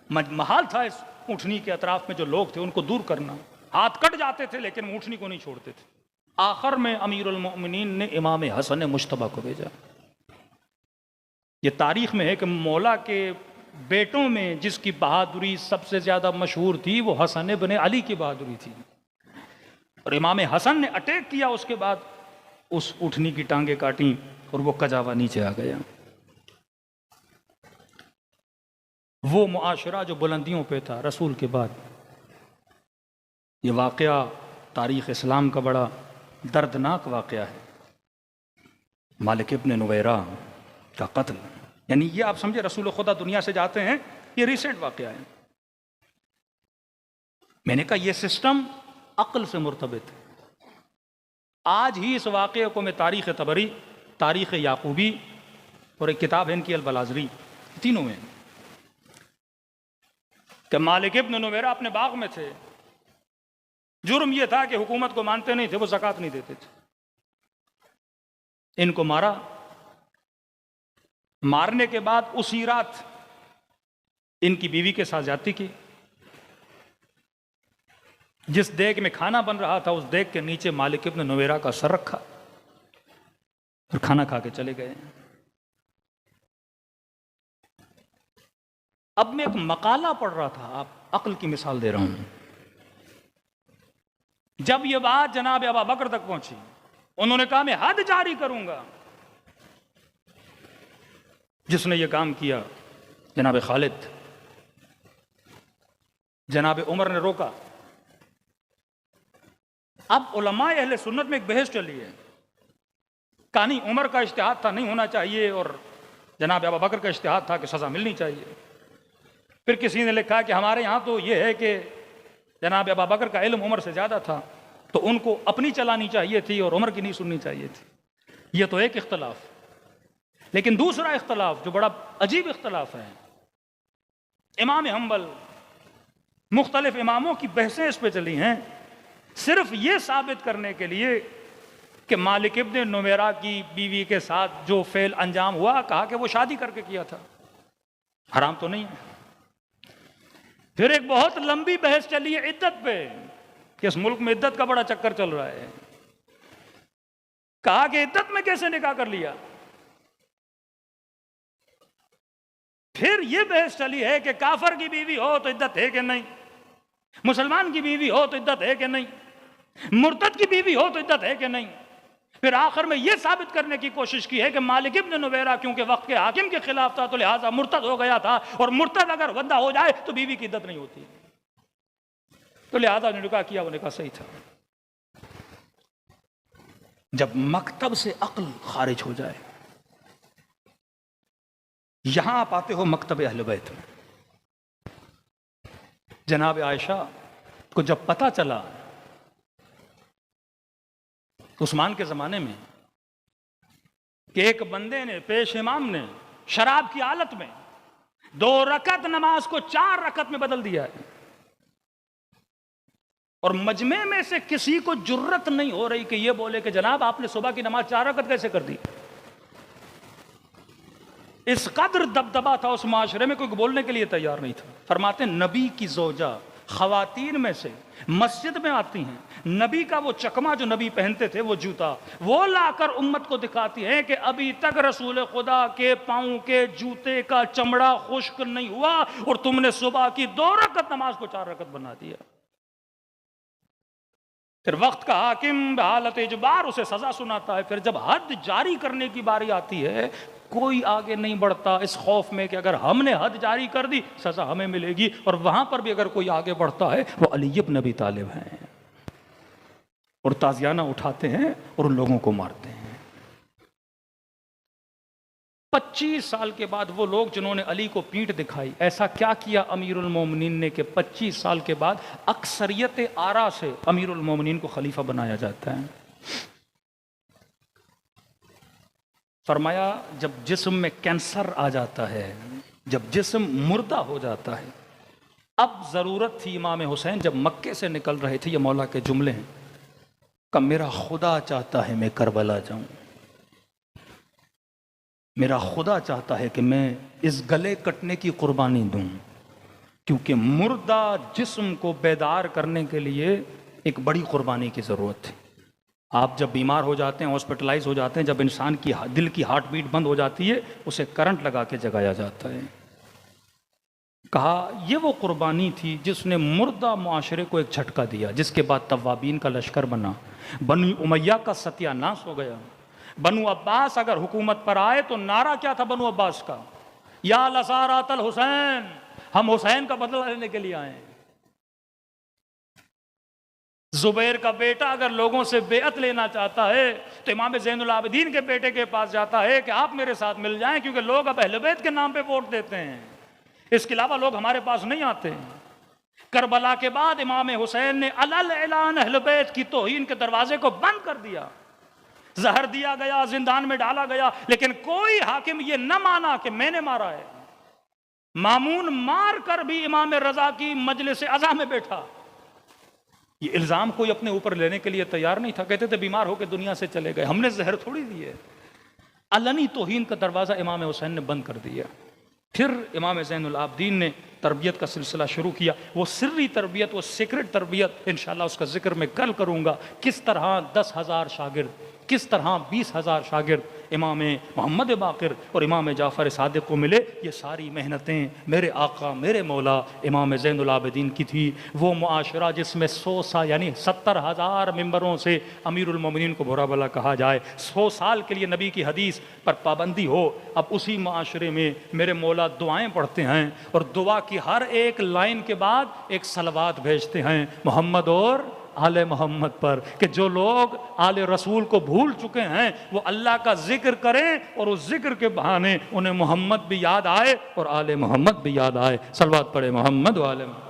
محال تھا اس اونٹنی کے اطراف میں جو لوگ تھے ان کو دور کرنا. ہاتھ کٹ جاتے تھے لیکن اونٹنی کو نہیں چھوڑتے تھے. آخر میں امیر المؤمنین نے امام حسن مجتبیٰ کو بھیجا. یہ تاریخ میں ہے کہ مولا کے بیٹوں میں جس کی بہادری سب سے زیادہ مشہور تھی وہ حسن بن علی کی بہادری تھی. اور امام حسن نے اٹیک کیا، اس کے بعد اس اٹھنی کی ٹانگیں کاٹیں اور وہ کجاوا نیچے آ گیا. وہ معاشرہ جو بلندیوں پہ تھا رسول کے بعد. یہ واقعہ تاریخ اسلام کا بڑا دردناک واقعہ ہے. مالک ابن نویرہ کا قتل، یعنی یہ آپ سمجھے رسول خدا دنیا سے جاتے ہیں، یہ ریسنٹ واقعہ ہے. میں نے کہا یہ سسٹم عقل سے مرتبط ہے. آج ہی اس واقعے کو میں تاریخ طبری، تاریخ یعقوبی اور ایک کتاب ہے ان کی البلازری، تینوں میں کہ مالک ابن نویرہ اپنے باغ میں تھے. جرم یہ تھا کہ حکومت کو مانتے نہیں تھے، وہ زکوٰۃ نہیں دیتے تھے. ان کو مارا. مارنے کے بعد اسی رات ان کی بیوی کے ساتھ زیادتی کی. جس دیگ میں کھانا بن رہا تھا اس دیگ کے نیچے مالک ابن نویرہ کا سر رکھا اور کھانا کھا کے چلے گئے. اب میں ایک مقالہ پڑھ رہا تھا، آپ عقل کی مثال دے رہا ہوں. جب یہ بات جناب ابوبکر تک پہنچی، انہوں نے کہا میں حد جاری کروں گا. جس نے یہ کام کیا جناب خالد. جناب عمر نے روکا. اب علماء اہل سنت میں ایک بحث چلی ہے. کہا نہیں عمر کا اجتہاد تھا، نہیں ہونا چاہیے، اور جناب ابوبکر کا اجتہاد تھا کہ سزا ملنی چاہیے. پھر کسی نے لکھا کہ ہمارے یہاں تو یہ ہے کہ جناب ابوبکر کا علم عمر سے زیادہ تھا تو ان کو اپنی چلانی چاہیے تھی اور عمر کی نہیں سننی چاہیے تھی. یہ تو ایک اختلاف. لیکن دوسرا اختلاف جو بڑا عجیب اختلاف ہے، امام حنبل، مختلف اماموں کی بحثیں اس پہ چلی ہیں صرف یہ ثابت کرنے کے لیے کہ مالک ابن نویرہ کی بیوی کے ساتھ جو فعل انجام ہوا، کہا کہ وہ شادی کر کے کیا تھا، حرام تو نہیں ہے. پھر ایک بہت لمبی بحث چلی ہے عدت پہ کہ اس ملک میں عدت کا بڑا چکر چل رہا ہے. کہا کہ عدت میں کیسے نکاح کر لیا. پھر یہ بحث چلی ہے کہ کافر کی بیوی ہو تو عدت ہے کہ نہیں، مسلمان کی بیوی ہو تو عدت ہے کہ نہیں، مرتد کی بیوی ہو تو عدت ہے کہ نہیں. پھر آخر میں یہ ثابت کرنے کی کوشش کی ہے کہ مالک ابن نویرہ کیونکہ وقت کے حاکم کے خلاف تھا تو لہٰذا مرتد ہو گیا تھا، اور مرتد اگر بندہ ہو جائے تو بیوی کی عدت نہیں ہوتی، تو لہٰذا نے نکاح کیا، وہ نکاح صحیح تھا. جب مکتب سے عقل خارج ہو جائے، یہاں آپ آتے ہو مکتب اہل بیت میں. جناب عائشہ کو جب پتہ چلا عثمان کے زمانے میں کہ ایک بندے نے، پیش امام نے، شراب کی حالت میں 2 رکعت نماز کو 4 رکعت میں بدل دیا ہے، اور مجمع میں سے کسی کو جرت نہیں ہو رہی کہ یہ بولے کہ جناب آپ نے صبح کی نماز 4 رکعت کیسے کر دی. اس قدر دبدبا تھا اس معاشرے میں، کوئی بولنے کے لیے تیار نہیں تھا. فرماتے ہیں نبی کی زوجہ خواتین میں سے مسجد میں آتی ہیں، نبی کا وہ چکما جو نبی پہنتے تھے، وہ جوتا، وہ لا کر امت کو دکھاتی ہیں کہ ابھی تک رسول خدا کے پاؤں کے جوتے کا چمڑا خشک نہیں ہوا اور تم نے صبح کی 2 رکعت نماز کو 4 رکعت بنا دیا. پھر وقت کا حاکم بحالت اجبار اسے سزا سناتا ہے. پھر جب حد جاری کرنے کی باری آتی ہے کوئی آگے نہیں بڑھتا اس خوف میں کہ اگر ہم نے حد جاری کر دی سزا ہمیں ملے گی. اور وہاں پر بھی اگر کوئی آگے بڑھتا ہے وہ علی بن ابی طالب ہیں اور تازیانہ اٹھاتے ہیں اور ان لوگوں کو مارتے ہیں. 25 سال کے بعد وہ لوگ جنہوں نے علی کو پیٹھ دکھائی، ایسا کیا کیا امیر المومنین نے کہ 25 سال کے بعد اکثریت آرا سے امیر المومنین کو خلیفہ بنایا جاتا ہے؟ فرمایا جب جسم میں کینسر آ جاتا ہے، جب جسم مردہ ہو جاتا ہے، اب ضرورت تھی امام حسین جب مکے سے نکل رہے تھے، یہ مولا کے جملے ہیں کہ میرا خدا چاہتا ہے میں کربلا جاؤں، میرا خدا چاہتا ہے کہ میں اس گلے کٹنے کی قربانی دوں، کیونکہ مردہ جسم کو بیدار کرنے کے لیے ایک بڑی قربانی کی ضرورت ہے. آپ جب بیمار ہو جاتے ہیں، ہاسپٹلائز ہو جاتے ہیں، جب انسان کی دل کی ہارٹ بیٹ بند ہو جاتی ہے اسے کرنٹ لگا کے جگایا جاتا ہے. کہا یہ وہ قربانی تھی جس نے مردہ معاشرے کو ایک جھٹکا دیا، جس کے بعد توابین کا لشکر بنا، بنو امیہ کا ستیہ ناش ہو گیا. بنو عباس اگر حکومت پر آئے تو نعرہ کیا تھا بنو عباس کا؟ یا لسارات الحسین، ہم حسین کا بدلہ لینے کے لیے آئے ہیں. زبیر کا بیٹا اگر لوگوں سے بیعت لینا چاہتا ہے تو امام زین العابدین کے بیٹے کے پاس جاتا ہے کہ آپ میرے ساتھ مل جائیں، کیونکہ لوگ اب اہل بیت کے نام پہ ووٹ دیتے ہیں، اس کے علاوہ لوگ ہمارے پاس نہیں آتے. کربلا کے بعد امام حسین نے علل اعلان اہل بیت کی توہین کے دروازے کو بند کر دیا. زہر دیا گیا، زندان میں ڈالا گیا، لیکن کوئی حاکم یہ نہ مانا کہ میں نے مارا ہے. مامون مار کر بھی امام رضا کی مجلس عزا میں بیٹھا. یہ الزام کوئی اپنے اوپر لینے کے لیے تیار نہیں تھا. کہتے تھے بیمار ہو کے دنیا سے چلے گئے، ہم نے زہر تھوڑی دی ہے. علنی توہین کا دروازہ امام حسین نے بند کر دیا. پھر امام زین العابدین نے تربیت کا سلسلہ شروع کیا. وہ سری تربیت، وہ سیکرٹ تربیت، انشاءاللہ اس کا ذکر میں کل کروں گا. کس طرح 10,000 شاگرد، کس طرح 20,000 شاگرد امام محمد باقر اور امام جعفر صادق کو ملے. یہ ساری محنتیں میرے آقا میرے مولا امام زین العابدین کی تھی. وہ معاشرہ جس میں 100 سال یعنی 70,000 ممبروں سے امیر المومنین کو برا بلا کہا جائے، 100 سال کے لیے نبی کی حدیث پر پابندی ہو. اب اسی معاشرے میں میرے مولا دعائیں پڑھتے ہیں اور دعا کی ہر ایک لائن کے بعد ایک صلوات بھیجتے ہیں محمد اور آل محمد پر، کہ جو لوگ آل رسول کو بھول چکے ہیں وہ اللہ کا ذکر کریں اور اس ذکر کے بہانے انہیں محمد بھی یاد آئے اور آل محمد بھی یاد آئے. صلوات پڑھے محمد و آل محمد.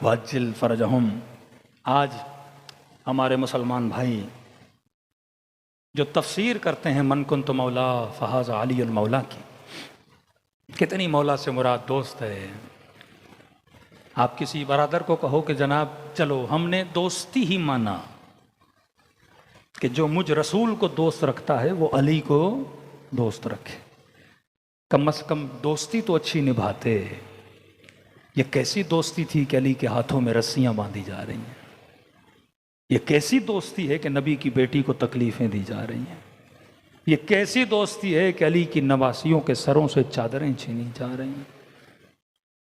وَعَجِّلْ فَرَجَهُمْ. آج ہمارے مسلمان بھائی جو تفسیر کرتے ہیں من کنت مولا فہذا علی المولا کی، کتنی مولا سے مراد دوست ہے. آپ کسی برادر کو کہو کہ جناب چلو ہم نے دوستی ہی مانا کہ جو مجھ رسول کو دوست رکھتا ہے وہ علی کو دوست رکھے، کم از کم دوستی تو اچھی نبھاتے. یہ کیسی دوستی تھی کہ علی کے ہاتھوں میں رسیاں باندھی جا رہی ہیں؟ یہ کیسی دوستی ہے کہ نبی کی بیٹی کو تکلیفیں دی جا رہی ہیں؟ یہ کیسی دوستی ہے کہ علی کی نواسیوں کے سروں سے چادریں چھینی جا رہی ہیں؟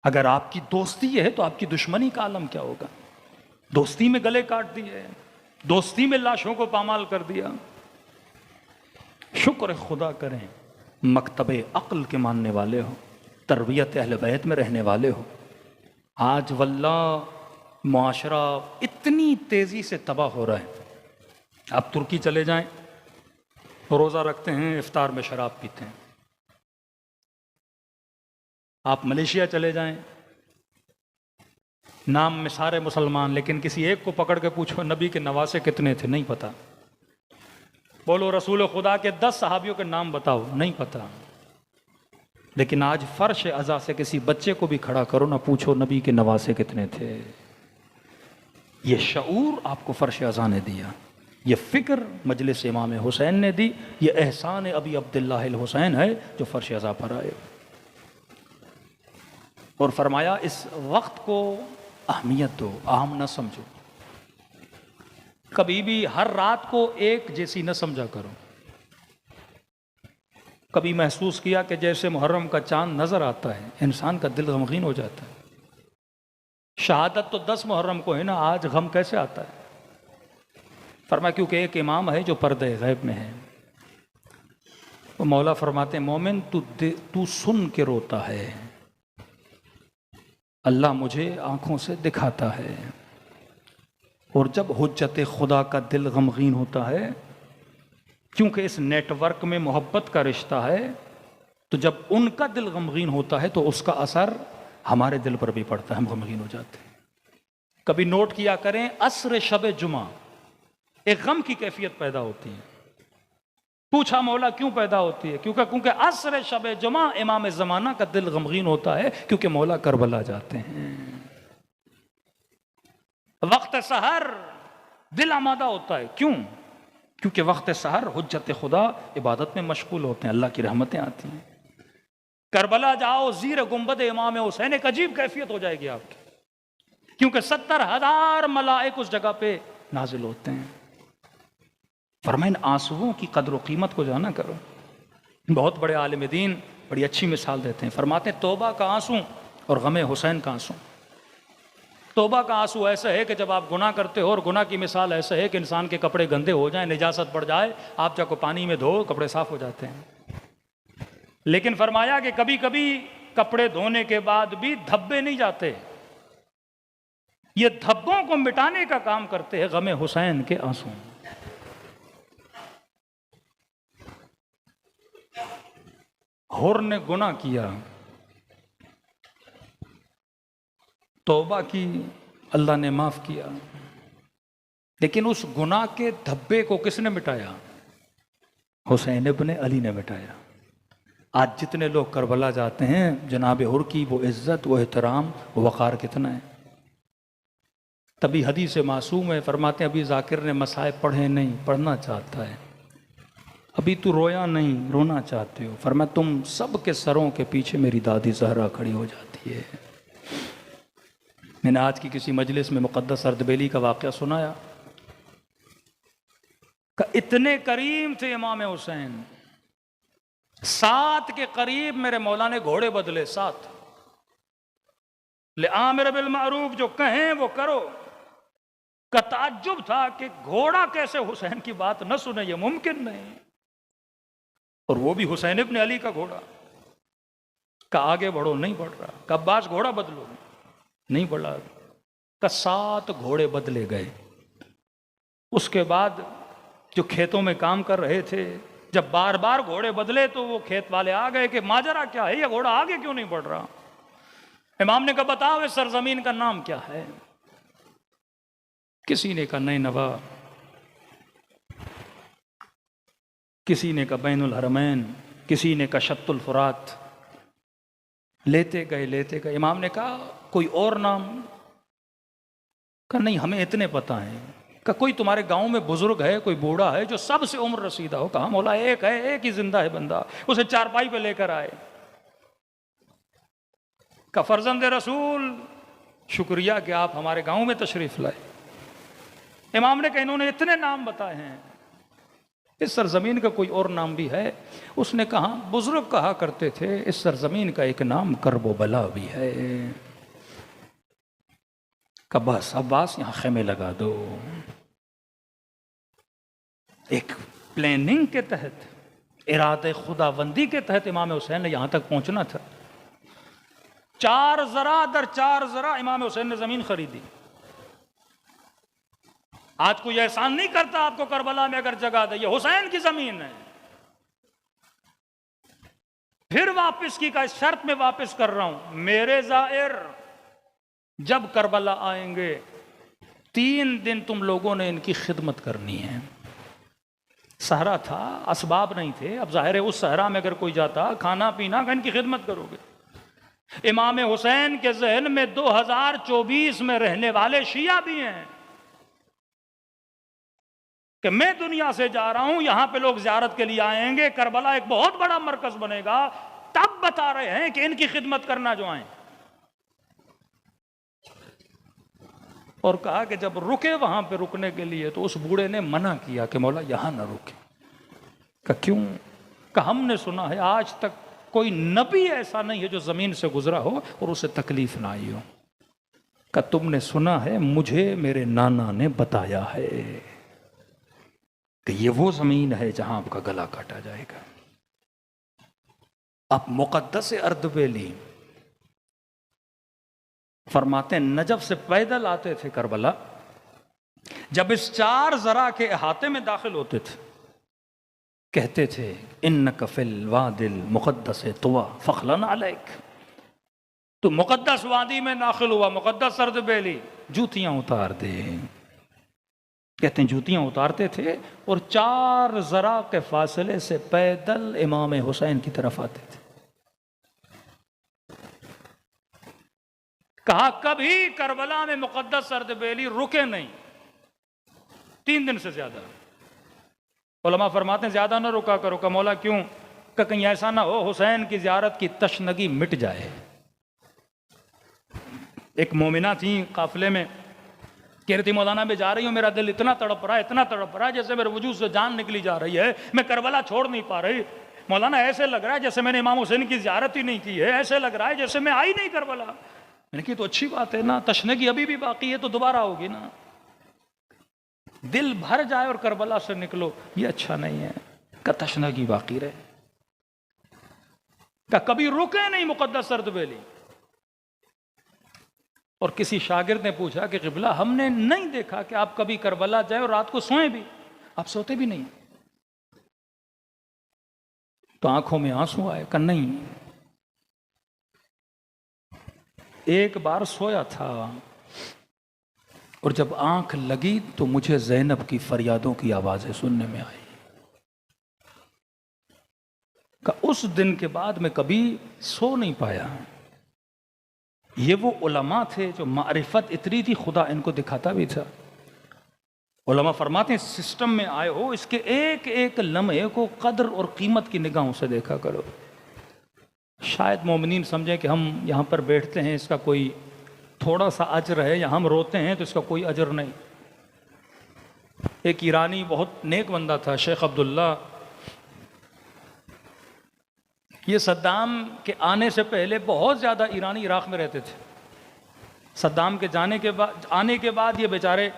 اگر آپ کی دوستی یہ ہے تو آپ کی دشمنی کا عالم کیا ہوگا؟ دوستی میں گلے کاٹ دیے، دوستی میں لاشوں کو پامال کر دیا. شکر خدا کریں مکتب عقل کے ماننے والے ہو، تربیت اہل بیت میں رہنے والے ہو. آج واللہ معاشرہ اتنی تیزی سے تباہ ہو رہا ہے. آپ ترکی چلے جائیں، روزہ رکھتے ہیں، افطار میں شراب پیتے ہیں. آپ ملیشیا چلے جائیں، نام میں سارے مسلمان، لیکن کسی ایک کو پکڑ کے پوچھو نبی کے نواسے کتنے تھے، نہیں پتا. بولو رسول خدا کے 10 صحابیوں کے نام بتاؤ، نہیں پتا. لیکن آج فرش عزا سے کسی بچے کو بھی کھڑا کرو نہ پوچھو نبی کے نواسے کتنے تھے. یہ شعور آپ کو فرش عزا نے دیا، یہ فکر مجلس امام حسین نے دی، یہ احسان ابی عبداللہ الحسین ہے جو فرش عزا پر آئے. اور فرمایا اس وقت کو اہمیت دو، عام نہ سمجھو. کبھی بھی ہر رات کو ایک جیسی نہ سمجھا کرو. کبھی محسوس کیا کہ جیسے محرم کا چاند نظر آتا ہے انسان کا دل غمگین ہو جاتا ہے؟ شہادت تو 10 محرم کو ہے نا، آج غم کیسے آتا ہے؟ فرمایا کیونکہ ایک امام ہے جو پردے غیب میں ہے۔ وہ مولا فرماتے ہیں مومن تو سن کے روتا ہے، اللہ مجھے آنکھوں سے دکھاتا ہے۔ اور جب حجت خدا کا دل غمگین ہوتا ہے، کیونکہ اس نیٹ ورک میں محبت کا رشتہ ہے، تو جب ان کا دل غمگین ہوتا ہے تو اس کا اثر ہمارے دل پر بھی پڑتا ہے، ہم غمگین ہو جاتے ہیں۔ کبھی نوٹ کیا کریں، عصر شب جمعہ ایک غم کی کیفیت پیدا ہوتی ہے۔ پوچھا مولا کیوں پیدا ہوتی ہے؟ کیونکہ عصر شب جمعہ امام زمانہ کا دل غمگین ہوتا ہے، کیونکہ مولا کربلا جاتے ہیں۔ وقت سحر دل آمادہ ہوتا ہے، کیوں؟ کیونکہ وقت سحر حجت خدا عبادت میں مشغول ہوتے ہیں، اللہ کی رحمتیں آتی ہیں۔ کربلا جاؤ، زیر گنبد امام حسین، ایک عجیب کیفیت ہو جائے گی آپ کی، کیونکہ 70,000 ملائک اس جگہ پہ نازل ہوتے ہیں۔ فرمائیں آنسوؤں کی قدر و قیمت کو جانا کرو۔ بہت بڑے عالم دین بڑی اچھی مثال دیتے ہیں، فرماتے ہیں توبہ کا آنسو اور غم حسین کا آنسو۔ توبہ کا آنسو ایسا ہے کہ جب آپ گناہ کرتے ہو، اور گناہ کی مثال ایسا ہے کہ انسان کے کپڑے گندے ہو جائیں، نجاست پڑ جائے، آپ جا کو پانی میں دھو، کپڑے صاف ہو جاتے ہیں۔ لیکن فرمایا کہ کبھی کبھی کپڑے دھونے کے بعد بھی دھبے نہیں جاتے، یہ دھبوں کو مٹانے کا کام کرتے ہیں غم حسین کے آنسو۔ حر نے گناہ کیا، توبہ کی، اللہ نے معاف کیا، لیکن اس گناہ کے دھبے کو کس نے مٹایا؟ حسین ابن علی نے مٹایا۔ آج جتنے لوگ کربلا جاتے ہیں، جناب حر کی وہ عزت، وہ احترام، وہ وقار کتنا ہے۔ تبھی حدیث معصوم ہے، فرماتے ہیں ابھی ذاکر نے مصائب پڑھے نہیں، پڑھنا چاہتا ہے۔ ابھی تو رویا نہیں، رونا چاہتے ہو۔ فرمایا تم سب کے سروں کے پیچھے میری دادی زہرا کھڑی ہو جاتی ہے۔ میں نے آج کی کسی مجلس میں مقدس اردبیلی کا واقعہ سنایا کہ اتنے کریم تھے امام حسین، 7 کے قریب میرے مولا نے گھوڑے بدلے، 7۔ لِآمِرَ بِالْمَعْرُوف، جو کہیں وہ کرو۔ کا تعجب تھا کہ گھوڑا کیسے حسین کی بات نہ سنے، یہ ممکن نہیں، اور وہ بھی حسین ابن علی کا گھوڑا۔ کہ آگے بڑھو، نہیں بڑھ رہا۔ کہ عباس گھوڑا بدلو، نہیں بڑھا۔ کہ 7 گھوڑے بدلے گئے۔ اس کے بعد جو کھیتوں میں کام کر رہے تھے، جب بار بار گھوڑے بدلے تو وہ کھیت والے آ گئے کہ ماجرا کیا ہے، یہ گھوڑا آگے کیوں نہیں بڑھ رہا؟ امام نے کہا بتاؤ اس سرزمین کا نام کیا ہے؟ کسی نے کہا نینوا، کسی نے کہا بین الحرمین، کسی نے کہا شط الفرات۔ لیتے گئے۔ امام نے کہا کوئی اور نام؟ کہا نہیں، ہمیں اتنے پتہ ہیں۔ کہ کوئی تمہارے گاؤں میں بزرگ ہے، کوئی بوڑھا ہے جو سب سے عمر رسیدہ ہو؟ کہا مولا ایک ہے، ایک ہی زندہ ہے بندہ، اسے چارپائی پہ لے کر آئے۔ کہ فرزند رسول شکریہ کہ آپ ہمارے گاؤں میں تشریف لائے۔ امام نے کہا انہوں نے اتنے نام بتائے ہیں، اس سرزمین کا کوئی اور نام بھی ہے؟ اس نے کہا بزرگ کہا کرتے تھے اس سرزمین کا ایک نام کرب و بلا بھی ہے۔ کہ بس عباس یہاں خیمے لگا دو۔ ایک پلاننگ کے تحت، ارادہ خداوندی کے تحت امام حسین نے یہاں تک پہنچنا تھا۔ 4 ذرا در 4 ذرا امام حسین نے زمین خریدی۔ آج کوئی احسان نہیں کرتا آپ کو کربلا میں اگر جگہ دے، یہ حسین کی زمین ہے۔ پھر واپس کی کا اس شرط میں واپس کر رہا ہوں، میرے زائر جب کربلا آئیں گے 3 دن تم لوگوں نے ان کی خدمت کرنی ہے۔ صحرا تھا، اسباب نہیں تھے، اب ظاہر ہے اس صحرا میں اگر کوئی جاتا کھانا پینا کا ان کی خدمت کرو گے۔ امام حسین کے ذہن میں 2024 میں رہنے والے شیعہ بھی ہیں کہ میں دنیا سے جا رہا ہوں، یہاں پہ لوگ زیارت کے لیے آئیں گے، کربلا ایک بہت بڑا مرکز بنے گا، تب بتا رہے ہیں کہ ان کی خدمت کرنا جو آئیں۔ اور کہا کہ جب رکے وہاں پہ رکنے کے لیے تو اس بوڑھے نے منع کیا کہ مولا یہاں نہ رکے۔ کہ کیوں؟ کہ ہم نے سنا ہے آج تک کوئی نبی ایسا نہیں ہے جو زمین سے گزرا ہو اور اسے تکلیف نہ آئی ہو، کہ تم نے سنا ہے مجھے میرے نانا نے بتایا ہے کہ یہ وہ زمین ہے جہاں آپ کا گلا کاٹا جائے گا۔ اب مقدس اردبیلی فرماتے ہیں نجف سے پیدل آتے تھے کربلا، جب اس 4 ذرا کے احاطے میں داخل ہوتے تھے کہتے تھے انک فی الوادی المقدس طویٰ فخلاً علیک، تو مقدس وادی میں داخل ہوا مقدس اردبیلی، جوتیاں اتار دے۔ کہتے ہیں جوتیاں اتارتے تھے اور 4 ذرا کے فاصلے سے پیدل امام حسین کی طرف آتے تھے۔ کہا کبھی کربلا میں مقدس اردبیلی رکے نہیں 3 دن سے زیادہ۔ علماء فرماتے ہیں زیادہ نہ رکا کرو، کہ مولا کیوں؟ کہ کہیں ایسا نہ ہو حسین کی زیارت کی تشنگی مٹ جائے۔ ایک مومنہ تھیں قافلے میں، کہہ رہی تھی مولانا میں جا رہی ہوں، میرا دل اتنا تڑپ رہا ہے جیسے میرے وجود سے جان نکلی جا رہی ہے، میں کربلا چھوڑ نہیں پا رہی مولانا، ایسے لگ رہا ہے جیسے میں نے امام حسین کی زیارت ہی نہیں کی ہے، ایسے لگ رہا ہے جیسے میں آئی نہیں کربلا۔ میں نے کہا تو اچھی بات ہے نا، تشنگی ابھی بھی باقی ہے تو دوبارہ ہوگی نا، دل بھر جائے اور کربلا سے نکلو یہ اچھا نہیں ہے، کہ تشنگی باقی رہے، کہ کبھی رکے نہیں مقدس اردبیلی۔ اور کسی شاگرد نے پوچھا کہ قبلہ ہم نے نہیں دیکھا کہ آپ کبھی کربلا جائے اور رات کو سوئیں بھی، آپ سوتے بھی نہیں؟ تو آنکھوں میں آنسو آئے کہ نہیں، ایک بار سویا تھا اور جب آنکھ لگی تو مجھے زینب کی فریادوں کی آوازیں سننے میں آئی، کہ اس دن کے بعد میں کبھی سو نہیں پایا۔ یہ وہ علماء تھے جو معرفت اتنی تھی خدا ان کو دکھاتا بھی تھا۔ علماء فرماتے ہیں سسٹم میں آئے ہو اس کے ایک ایک لمحے کو قدر اور قیمت کی نگاہوں سے دیکھا کرو۔ شاید مومنین سمجھیں کہ ہم یہاں پر بیٹھتے ہیں اس کا کوئی تھوڑا سا اجر ہے، یا ہم روتے ہیں تو اس کا کوئی اجر نہیں۔ ایک ایرانی بہت نیک بندہ تھا شیخ عبداللہ، یہ صدام کے آنے سے پہلے بہت زیادہ ایرانی عراق میں رہتے تھے، صدام کے آنے کے بعد یہ بیچارے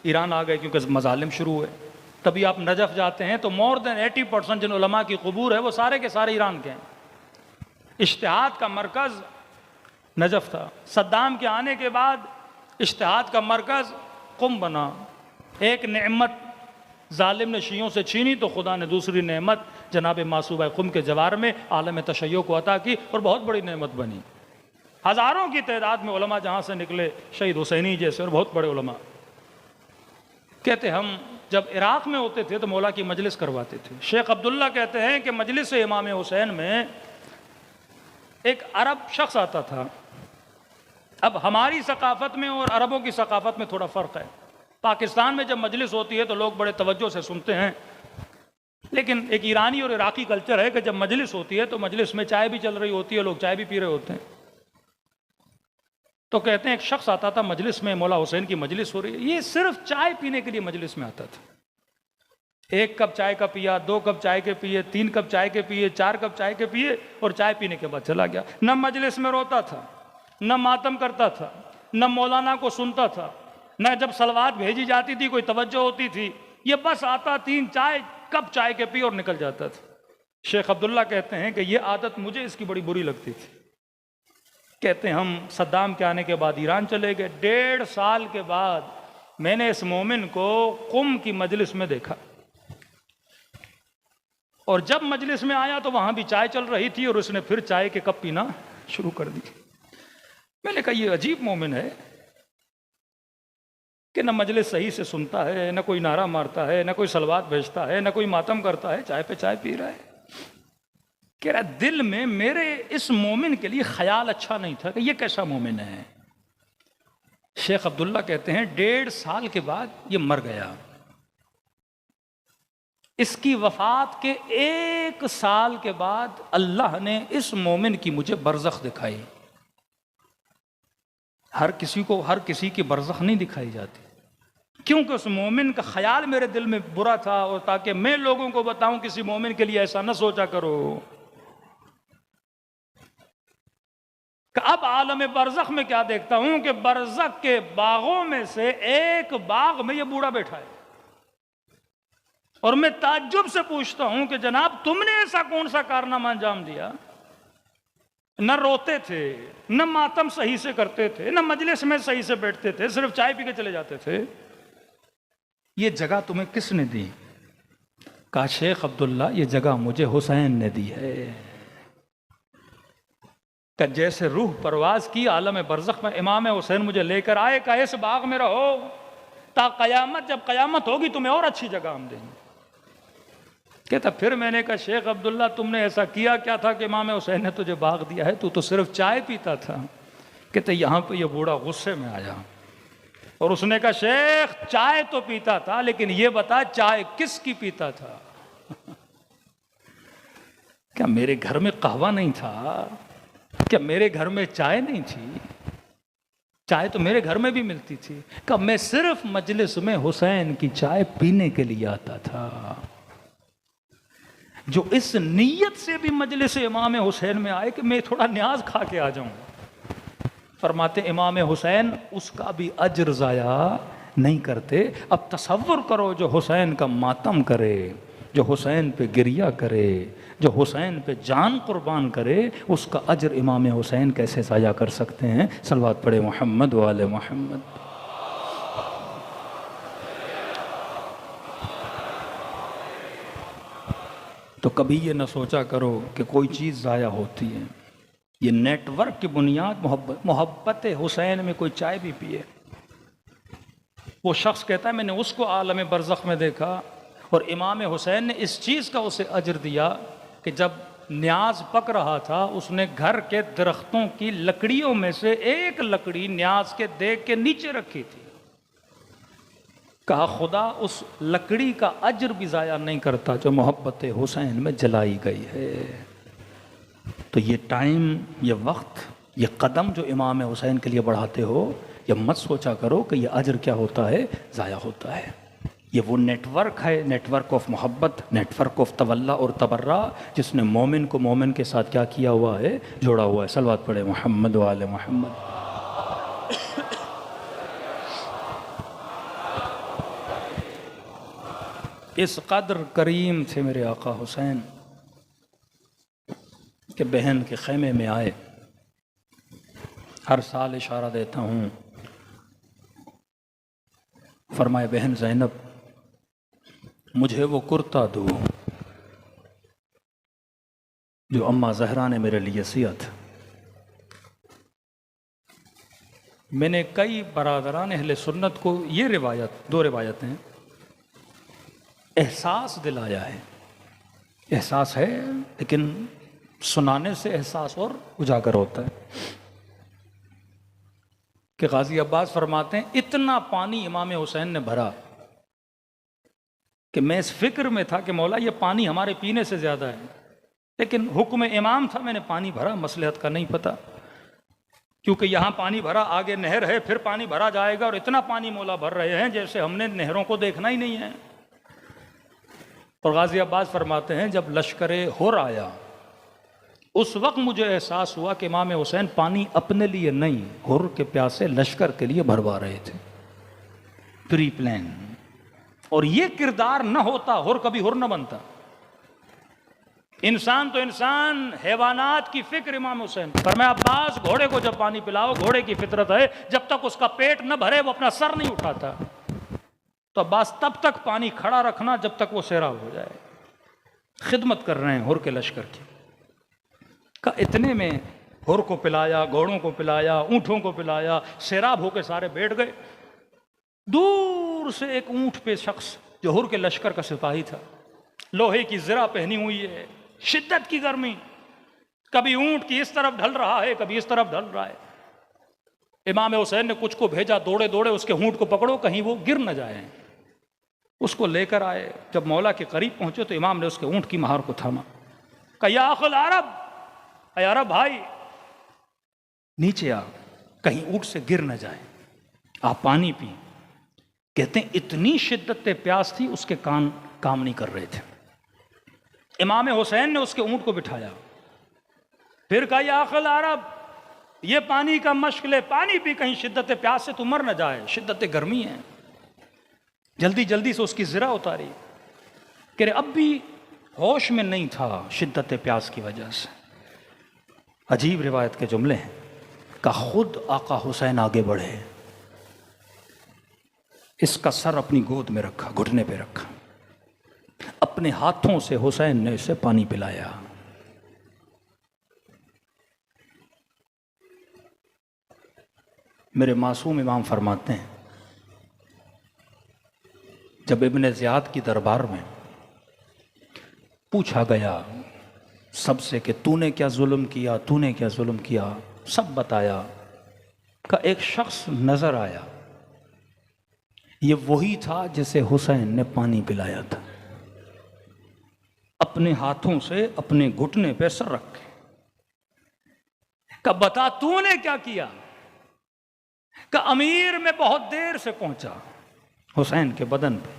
ایران آ گئے کیونکہ مظالم شروع ہوئے۔ تبھی آپ نجف جاتے ہیں تو مور دین 80% جن علماء کی قبور ہے وہ سارے کے سارے ایران کے ہیں۔ اجتہاد کا مرکز نجف تھا، صدام کے آنے کے بعد اجتہاد کا مرکز قم بنا۔ ایک نعمت ظالم نے شیعوں سے چھینی تو خدا نے دوسری نعمت جناب معصوبہ قم کے جوار میں عالم تشیع کو عطا کی اور بہت بڑی نعمت بنی۔ ہزاروں کی تعداد میں علماء جہاں سے نکلے، شہید حسینی جیسے اور بہت بڑے علماء۔ کہتے ہم جب عراق میں ہوتے تھے تو مولا کی مجلس کرواتے تھے۔ شیخ عبداللہ کہتے ہیں کہ مجلس امام حسین میں ایک عرب شخص آتا تھا۔ اب ہماری ثقافت میں اور عربوں کی ثقافت میں تھوڑا فرق ہے۔ پاکستان میں جب مجلس ہوتی ہے تو لوگ بڑے توجہ سے سنتے ہیں، لیکن ایک ایرانی اور عراقی کلچر ہے کہ جب مجلس ہوتی ہے تو مجلس میں چائے بھی چل رہی ہوتی ہے، لوگ چائے بھی پی رہے ہوتے ہیں۔ تو کہتے ہیں ایک شخص آتا تھا مجلس میں، مولا حسین کی مجلس ہو رہی ہے، یہ صرف چائے پینے کے لیے مجلس میں آتا تھا۔ 1 کپ چائے کا پیا، 2 کپ چائے کے پیے، 3 کپ چائے کے پیے، 4 کپ چائے کے پیے اور چائے پینے کے بعد چلا گیا۔ نہ مجلس میں روتا تھا، نہ ماتم کرتا تھا، نہ مولانا کو سنتا تھا، نہ جب صلوات بھیجی جاتی تھی کوئی توجہ ہوتی تھی، یہ بس آتا 3 کپ چائے کے پی اور نکل جاتا تھا۔ شیخ عبداللہ کہتے ہیں کہ یہ عادت مجھے اس کی بڑی بری لگتی تھی۔ کہتے ہیں ہم صدام کے آنے کے بعد ایران چلے گئے، 1.5 سال کے بعد میں نے اس مومن کو قم کی مجلس میں دیکھا، اور جب مجلس میں آیا تو وہاں بھی چائے چل رہی تھی اور اس نے پھر چائے کے کپ پینا شروع کر دی۔ میں نے کہا یہ عجیب مومن ہے کہ نہ مجلس صحیح سے سنتا ہے، نہ کوئی نعرہ مارتا ہے، نہ کوئی صلوات بھیجتا ہے، نہ کوئی ماتم کرتا ہے، چائے پہ چائے پی رہا ہے۔ کہہ رہا دل میں میرے اس مومن کے لیے خیال اچھا نہیں تھا کہ یہ کیسا مومن ہے۔ شیخ عبداللہ کہتے ہیں 1.5 سال کے بعد یہ مر گیا۔ اس کی وفات کے 1 سال کے بعد اللہ نے اس مومن کی مجھے برزخ دکھائی۔ ہر کسی کو ہر کسی کی برزخ نہیں دکھائی جاتی۔ کیونکہ اس مومن کا خیال میرے دل میں برا تھا، اور تاکہ میں لوگوں کو بتاؤں کسی مومن کے لیے ایسا نہ سوچا کرو۔ کہ اب عالم برزخ میں کیا دیکھتا ہوں کہ برزخ کے باغوں میں سے ایک باغ میں یہ بوڑھا بیٹھا ہے، اور میں تعجب سے پوچھتا ہوں کہ جناب تم نے ایسا کون سا کارنامہ انجام دیا؟ نہ روتے تھے، نہ ماتم صحیح سے کرتے تھے، نہ مجلس میں صحیح سے بیٹھتے تھے، صرف چائے پی کے چلے جاتے تھے۔ یہ جگہ تمہیں کس نے دی؟ کہا شیخ عبداللہ یہ جگہ مجھے حسین نے دی ہے۔ کہ جیسے روح پرواز کی عالم برزخ میں امام حسین مجھے لے کر آئے، کہ اس باغ میں رہو تا قیامت، جب قیامت ہوگی تمہیں اور اچھی جگہ ہم دیں گے۔ کہتا پھر میں نے کہا شیخ عبداللہ تم نے ایسا کیا کیا تھا کہ امام حسین نے تجھے باغ دیا ہے؟ تو صرف چائے پیتا تھا۔ کہتا یہاں پہ یہ بوڑھا غصے میں آیا، اور اس نے کہا شیخ چائے تو پیتا تھا، لیکن یہ بتا چائے کس کی پیتا تھا؟ کیا میرے گھر میں قہوہ نہیں تھا؟ کیا میرے گھر میں چائے نہیں تھی؟ چائے تو میرے گھر میں بھی ملتی تھی۔ کہ میں صرف مجلس میں حسین کی چائے پینے کے لیے آتا تھا۔ جو اس نیت سے بھی مجلس امام حسین میں آئے کہ میں تھوڑا نیاز کھا کے آ جاؤں، فرماتے امام حسین اس کا بھی اجر ضائع نہیں کرتے۔ اب تصور کرو جو حسین کا ماتم کرے، جو حسین پہ گریہ کرے، جو حسین پہ جان قربان کرے، اس کا اجر امام حسین کیسے ضائع کر سکتے ہیں؟ صلوات پڑھے محمد و آل محمد۔ تو کبھی یہ نہ سوچا کرو کہ کوئی چیز ضائع ہوتی ہے۔ یہ نیٹ ورک کی بنیاد محبت حسین میں کوئی چائے بھی پیے۔ وہ شخص کہتا ہے میں نے اس کو عالم برزخ میں دیکھا، اور امام حسین نے اس چیز کا اسے اجر دیا کہ جب نیاز پک رہا تھا اس نے گھر کے درختوں کی لکڑیوں میں سے ایک لکڑی نیاز کے دیگ کے نیچے رکھی تھی۔ کہا خدا اس لکڑی کا اجر بھی ضائع نہیں کرتا جو محبت حسین میں جلائی گئی ہے۔ تو یہ ٹائم، یہ وقت، یہ قدم جو امام حسین کے لیے بڑھاتے ہو، یہ مت سوچا کرو کہ یہ اجر کیا ہوتا ہے، ضائع ہوتا ہے۔ یہ وہ نیٹ ورک ہے، نیٹ ورک آف محبت، نیٹ ورک آف تولا اور تبرہ، جس نے مومن کو مومن کے ساتھ کیا کیا ہوا ہے، جوڑا ہوا ہے۔ صلوات پڑھے محمد و آل محمد۔ اس قدر کریم تھے میرے آقا حسین کہ بہن کے خیمے میں آئے۔ ہر سال اشارہ دیتا ہوں، فرمائے بہن زینب مجھے وہ کرتا دو جو اماں زہرا نے میرے لیے سیا تھا۔ میں نے کئی برادران اہل سنت کو یہ روایت، دو روایتیں احساس دلایا ہے۔ احساس ہے لیکن سنانے سے احساس اور اجاگر ہوتا ہے۔ کہ غازی عباس فرماتے ہیں اتنا پانی امام حسین نے بھرا کہ میں اس فکر میں تھا کہ مولا یہ پانی ہمارے پینے سے زیادہ ہے، لیکن حکم امام تھا، میں نے پانی بھرا، مصلحت کا نہیں پتہ، کیونکہ یہاں پانی بھرا، آگے نہر ہے، پھر پانی بھرا جائے گا، اور اتنا پانی مولا بھر رہے ہیں جیسے ہم نے نہروں کو دیکھنا ہی نہیں ہے۔ اور غازی عباس فرماتے ہیں جب لشکر ہر آیا اس وقت مجھے احساس ہوا کہ امام حسین پانی اپنے لیے نہیں، ہر کے پیاسے لشکر کے لیے بھروا رہے تھے، پری پلان۔ اور یہ کردار نہ ہوتا ہر کبھی ہر نہ بنتا۔ انسان تو انسان، حیوانات کی فکر امام حسین۔ فرمایا عباس گھوڑے کو جب پانی پلاؤ، گھوڑے کی فطرت ہے جب تک اس کا پیٹ نہ بھرے وہ اپنا سر نہیں اٹھاتا، تو عباس تب تک پانی کھڑا رکھنا جب تک وہ سیراب ہو جائے۔ خدمت کر رہے ہیں ہر کے لشکر کی۔ کہ اتنے میں ہر کو پلایا، گھوڑوں کو پلایا، اونٹوں کو پلایا، سیراب ہو کے سارے بیٹھ گئے۔ دور سے ایک اونٹ پہ شخص جو ہر کے لشکر کا سپاہی تھا، لوہے کی زرہ پہنی ہوئی ہے، شدت کی گرمی، کبھی اونٹ کی اس طرف ڈھل رہا ہے کبھی اس طرف ڈھل رہا ہے۔ امام حسین نے کچھ کو بھیجا دوڑے دوڑے اس کے اونٹ کو پکڑو کہیں وہ گر نہ جائے۔ اس کو لے کر آئے، جب مولا کے قریب پہنچے تو امام نے اس کے اونٹ کی مہار کو تھاما، کہا یا اخ العرب، اے عرب بھائی نیچے آ، کہیں اونٹ سے گر نہ جائے، آپ پانی پیں۔ کہتے ہیں اتنی شدت پیاس تھی اس کے کان کام نہیں کر رہے تھے. امام حسین نے اس کے اونٹ کو بٹھایا، پھر کہا یا اخل عرب، یہ پانی کا مشق لے، پانی پی، کہیں شدت پیاس سے تو مر نہ جائے، شدت گرمی ہے. جلدی جلدی سے اس کی زرہ اتاری، کہ اب بھی ہوش میں نہیں تھا شدت پیاس کی وجہ سے. عجیب روایت کے جملے ہیں کہ خود آقا حسین آگے بڑھے، اس کا سر اپنی گود میں رکھا، گھٹنے پہ رکھا، اپنے ہاتھوں سے حسین نے اسے پانی پلایا. میرے معصوم امام فرماتے ہیں جب ابن زیاد کی دربار میں پوچھا گیا سب سے کہ تو نے کیا ظلم کیا، تو نے کیا ظلم کیا، سب بتایا، کہ ایک شخص نظر آیا، یہ وہی تھا جسے حسین نے پانی پلایا تھا، اپنے ہاتھوں سے اپنے گھٹنے پہ سر رکھے. کہ بتا تو نے کیا کیا؟ کہ امیر میں بہت دیر سے پہنچا، حسین کے بدن پہ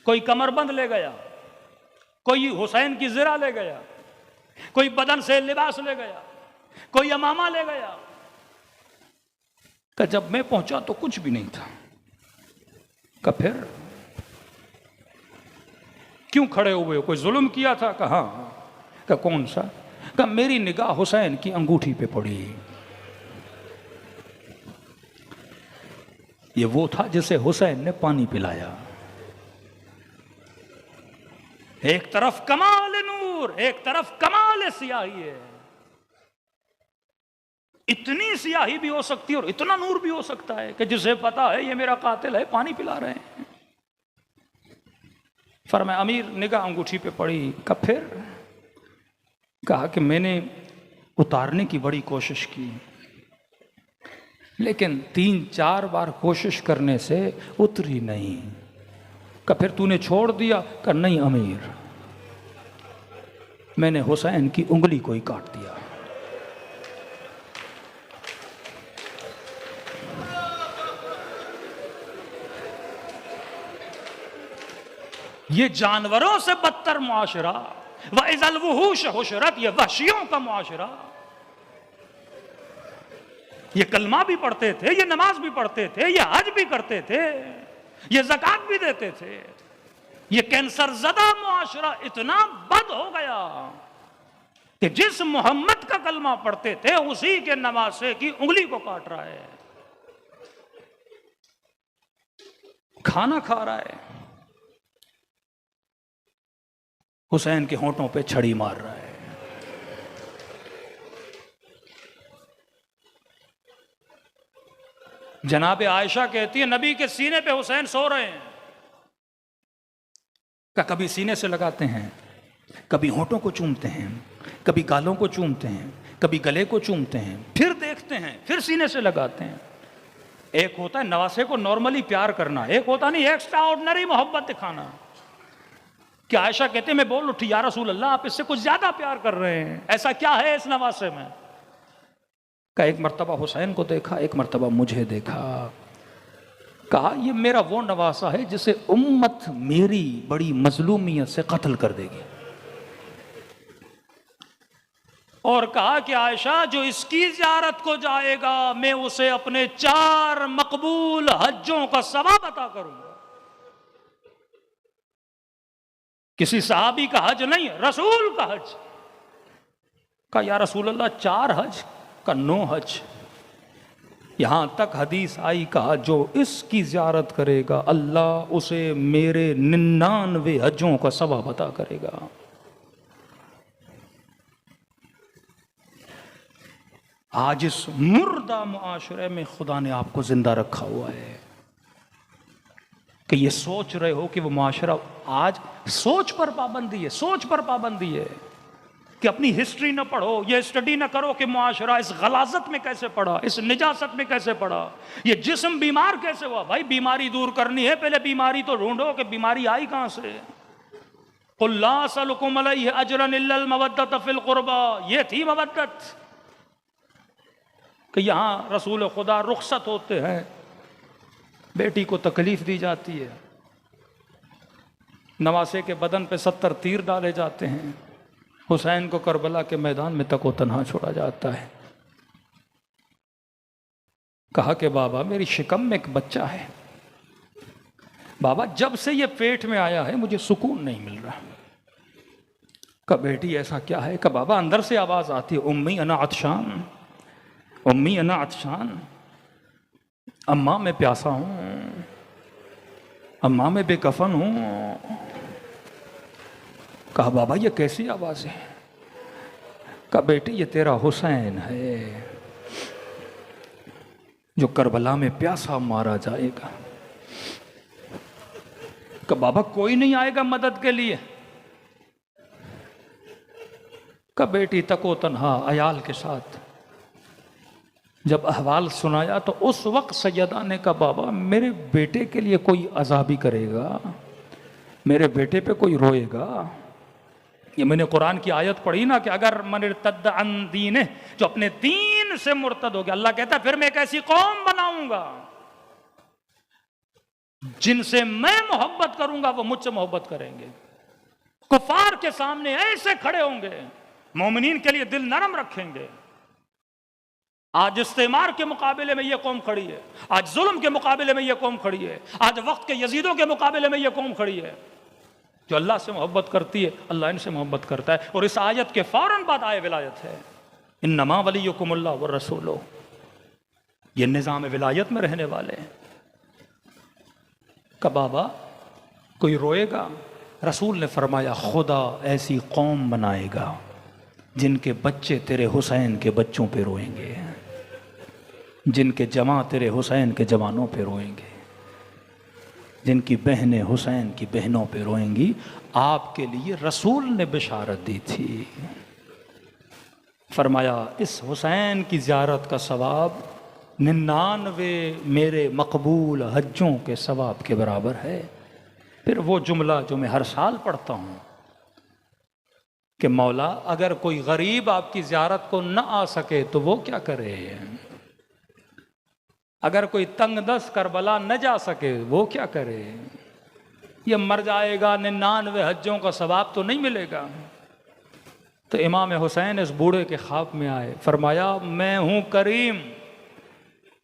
کوئی کمر بند لے گیا، کوئی حسین کی زرہ لے گیا، کوئی بدن سے لباس لے گیا، کوئی امامہ لے گیا. کہ جب میں پہنچا تو کچھ بھی نہیں تھا. کہ پھر کیوں کھڑے ہوئے، کوئی ظلم کیا تھا؟ کہ ہاں. کہ کون سا؟ کہ میری نگاہ حسین کی انگوٹھی پہ پڑی، یہ وہ تھا جسے حسین نے پانی پلایا. ایک طرف کمال نور، ایک طرف کمال سیاہی ہے. اتنی سیاہی بھی ہو سکتی ہے اور اتنا نور بھی ہو سکتا ہے کہ جسے پتا ہے یہ میرا قاتل ہے، پانی پلا رہے ہیں. فرمایا امیر نگاہ انگوٹھی پہ پڑی. کہ پھر کہا کہ میں نے اتارنے کی بڑی کوشش کی، لیکن 3-4 بار کوشش کرنے سے اتری نہیں. کہ پھر تو نے چھوڑ دیا؟ کہ نہیں امیر، میں نے حسین کی انگلی کو ہی کاٹ دیا. یہ جانوروں سے بدتر معاشرہ، وَإِذَا الْوُحُوشُ حُشِرَتْ، یہ وحشیوں کا معاشرہ. یہ کلمہ بھی پڑھتے تھے، یہ نماز بھی پڑھتے تھے، یہ حج بھی کرتے تھے، یہ زکوٰۃ بھی دیتے تھے. یہ کینسر زدہ معاشرہ اتنا بد ہو گیا کہ جس محمد کا کلمہ پڑھتے تھے اسی کے نواسے کی انگلی کو کاٹ رہا ہے، کھانا کھا رہا ہے، حسین کے ہونٹوں پہ چھڑی مار رہا ہے. جناب عائشہ کہتی ہے نبی کے سینے پہ حسین سو رہے ہیں. کہ کبھی سینے سے لگاتے ہیں، کبھی ہونٹوں کو چومتے ہیں، کبھی گالوں کو چومتے ہیں، کبھی گلے کو چومتے ہیں، پھر دیکھتے ہیں، پھر سینے سے لگاتے ہیں. ایک ہوتا ہے نواسے کو نارملی پیار کرنا، ایک ہوتا نہیں ایکسٹرا آرڈنری محبت دکھانا. کہ عائشہ کہتے ہیں میں بول اٹھی یا رسول اللہ آپ اس سے کچھ زیادہ پیار کر رہے ہیں، ایسا کیا ہے اس نواسے میں؟ کہ ایک مرتبہ حسین کو دیکھا، ایک مرتبہ مجھے دیکھا. کہا یہ میرا وہ نواسا ہے جسے امت میری بڑی مظلومیت سے قتل کر دے گی. اور کہا کہ عائشہ جو اس کی زیارت کو جائے گا میں اسے اپنے 4 مقبول حجوں کا ثواب عطا کروں گا. کسی صحابی کا حج نہیں، رسول کا حج. کہا یا رسول اللہ 4 حج؟ کا 9 حج. یہاں تک حدیث آئی، کہا جو اس کی زیارت کرے گا اللہ اسے میرے 99 حجوں کا ثواب عطا کرے گا. آج اس مردہ معاشرے میں خدا نے آپ کو زندہ رکھا ہوا ہے کہ یہ سوچ رہے ہو کہ وہ معاشرہ آج سوچ پر پابندی ہے، سوچ پر پابندی ہے کہ اپنی ہسٹری نہ پڑھو، یہ اسٹڈی نہ کرو کہ معاشرہ اس غلاظت میں کیسے پڑا، اس نجاست میں کیسے پڑا، یہ جسم بیمار کیسے ہوا. بھائی بیماری دور کرنی ہے پہلے بیماری تو ڈھونڈو کہ بیماری آئی کہاں سے. قُلْ لَا أَسْأَلُكُمْ عَلَيْهِ أَجْرًا إِلَّا الْمَوَدَّةَ فِي الْقُرْبَى. یہ تھی مودت کہ یہاں رسول خدا رخصت ہوتے ہیں، بیٹی کو تکلیف دی جاتی ہے، نواسے کے بدن پہ 70 تیر ڈالے جاتے ہیں، حسین کو کربلا کے میدان میں تک و تنہا چھوڑا جاتا ہے۔ کہا کہ بابا میری شکم میں ایک بچہ ہے، بابا جب سے یہ پیٹ میں آیا ہے مجھے سکون نہیں مل رہا۔ کہا بیٹی ایسا کیا ہے؟ کہ بابا اندر سے آواز آتی ہے، امی انا عطشان، امی انا عطشان، اماں میں پیاسا ہوں، اماں میں بے کفن ہوں۔ کہا بابا یہ کیسی آواز ہے؟ کہا بیٹی یہ تیرا حسین ہے جو کربلا میں پیاسا مارا جائے گا۔ کہ بابا کوئی نہیں آئے گا مدد کے لیے؟ کہ بیٹی تک و تنہا عیال کے ساتھ جب احوال سنایا تو اس وقت سیدہ نے کہا بابا میرے بیٹے کے لیے کوئی عذابی کرے گا، میرے بیٹے پہ کوئی روئے گا۔ یہ میں نے قرآن کی آیت پڑھی نا کہ اگر من ارتد عن دینہ، جو اپنے دین سے مرتد ہو گیا، اللہ کہتا ہے پھر میں ایک ایسی قوم بناؤں گا جن سے میں محبت کروں گا وہ مجھ سے محبت کریں گے، کفار کے سامنے ایسے کھڑے ہوں گے، مومنین کے لیے دل نرم رکھیں گے۔ آج استعمار کے مقابلے میں یہ قوم کھڑی ہے، آج ظلم کے مقابلے میں یہ قوم کھڑی ہے، آج وقت کے یزیدوں کے مقابلے میں یہ قوم کھڑی ہے۔ جو اللہ سے محبت کرتی ہے اللہ ان سے محبت کرتا ہے، اور اس آیت کے فوراً بعد آئے ولایت ہے، انما ولیکم اللہ والرسول، یہ نظام ولایت میں رہنے والے ہیں۔ کہ بابا کوئی روئے گا؟ رسول نے فرمایا خدا ایسی قوم بنائے گا جن کے بچے تیرے حسین کے بچوں پہ روئیں گے، جن کے جواں تیرے حسین کے جوانوں پہ روئیں گے، جن کی بہنیں حسین کی بہنوں پہ روئیں گی۔ آپ کے لیے رسول نے بشارت دی تھی، فرمایا اس حسین کی زیارت کا ثواب 99 میرے مقبول حجوں کے ثواب کے برابر ہے۔ پھر وہ جملہ جو میں ہر سال پڑھتا ہوں کہ مولا اگر کوئی غریب آپ کی زیارت کو نہ آ سکے تو وہ کیا کرے، اگر کوئی تنگ دست کربلا نہ جا سکے وہ کیا کرے، یہ مر جائے گا 99 حجوں کا ثواب تو نہیں ملے گا۔ تو امام حسین اس بوڑھے کے خواب میں آئے، فرمایا میں ہوں کریم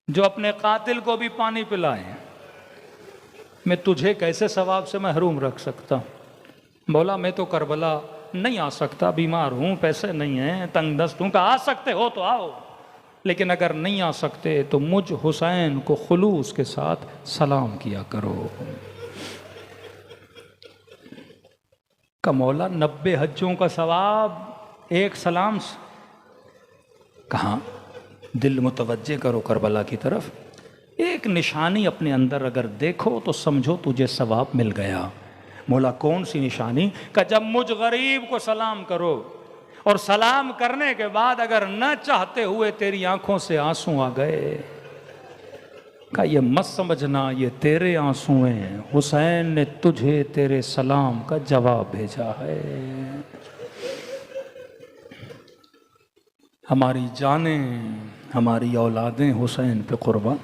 جو اپنے قاتل کو بھی پانی پلائے، میں تجھے کیسے ثواب سے محروم رکھ سکتا ہوں؟ مولا میں تو کربلا نہیں آ سکتا، بیمار ہوں، پیسے نہیں ہیں، تنگ دست ہوں۔ کہ آ سکتے ہو تو آؤ، لیکن اگر نہیں آ سکتے تو مجھ حسین کو خلوص کے ساتھ سلام کیا کرو۔ کہ مولا 90 حجوں کا ثواب ایک سلام سے؟ کہاں؟ دل متوجہ کرو کربلا کی طرف، ایک نشانی اپنے اندر اگر دیکھو تو سمجھو تجھے ثواب مل گیا۔ مولا کون سی نشانی؟ کہ جب مجھ غریب کو سلام کرو اور سلام کرنے کے بعد اگر نہ چاہتے ہوئے تیری آنکھوں سے آنسو آ گئے، کہ یہ مت سمجھنا یہ تیرے آنسو ہیں، حسین نے تجھے تیرے سلام کا جواب بھیجا ہے۔ ہماری جانیں، ہماری اولادیں حسین پہ قربان،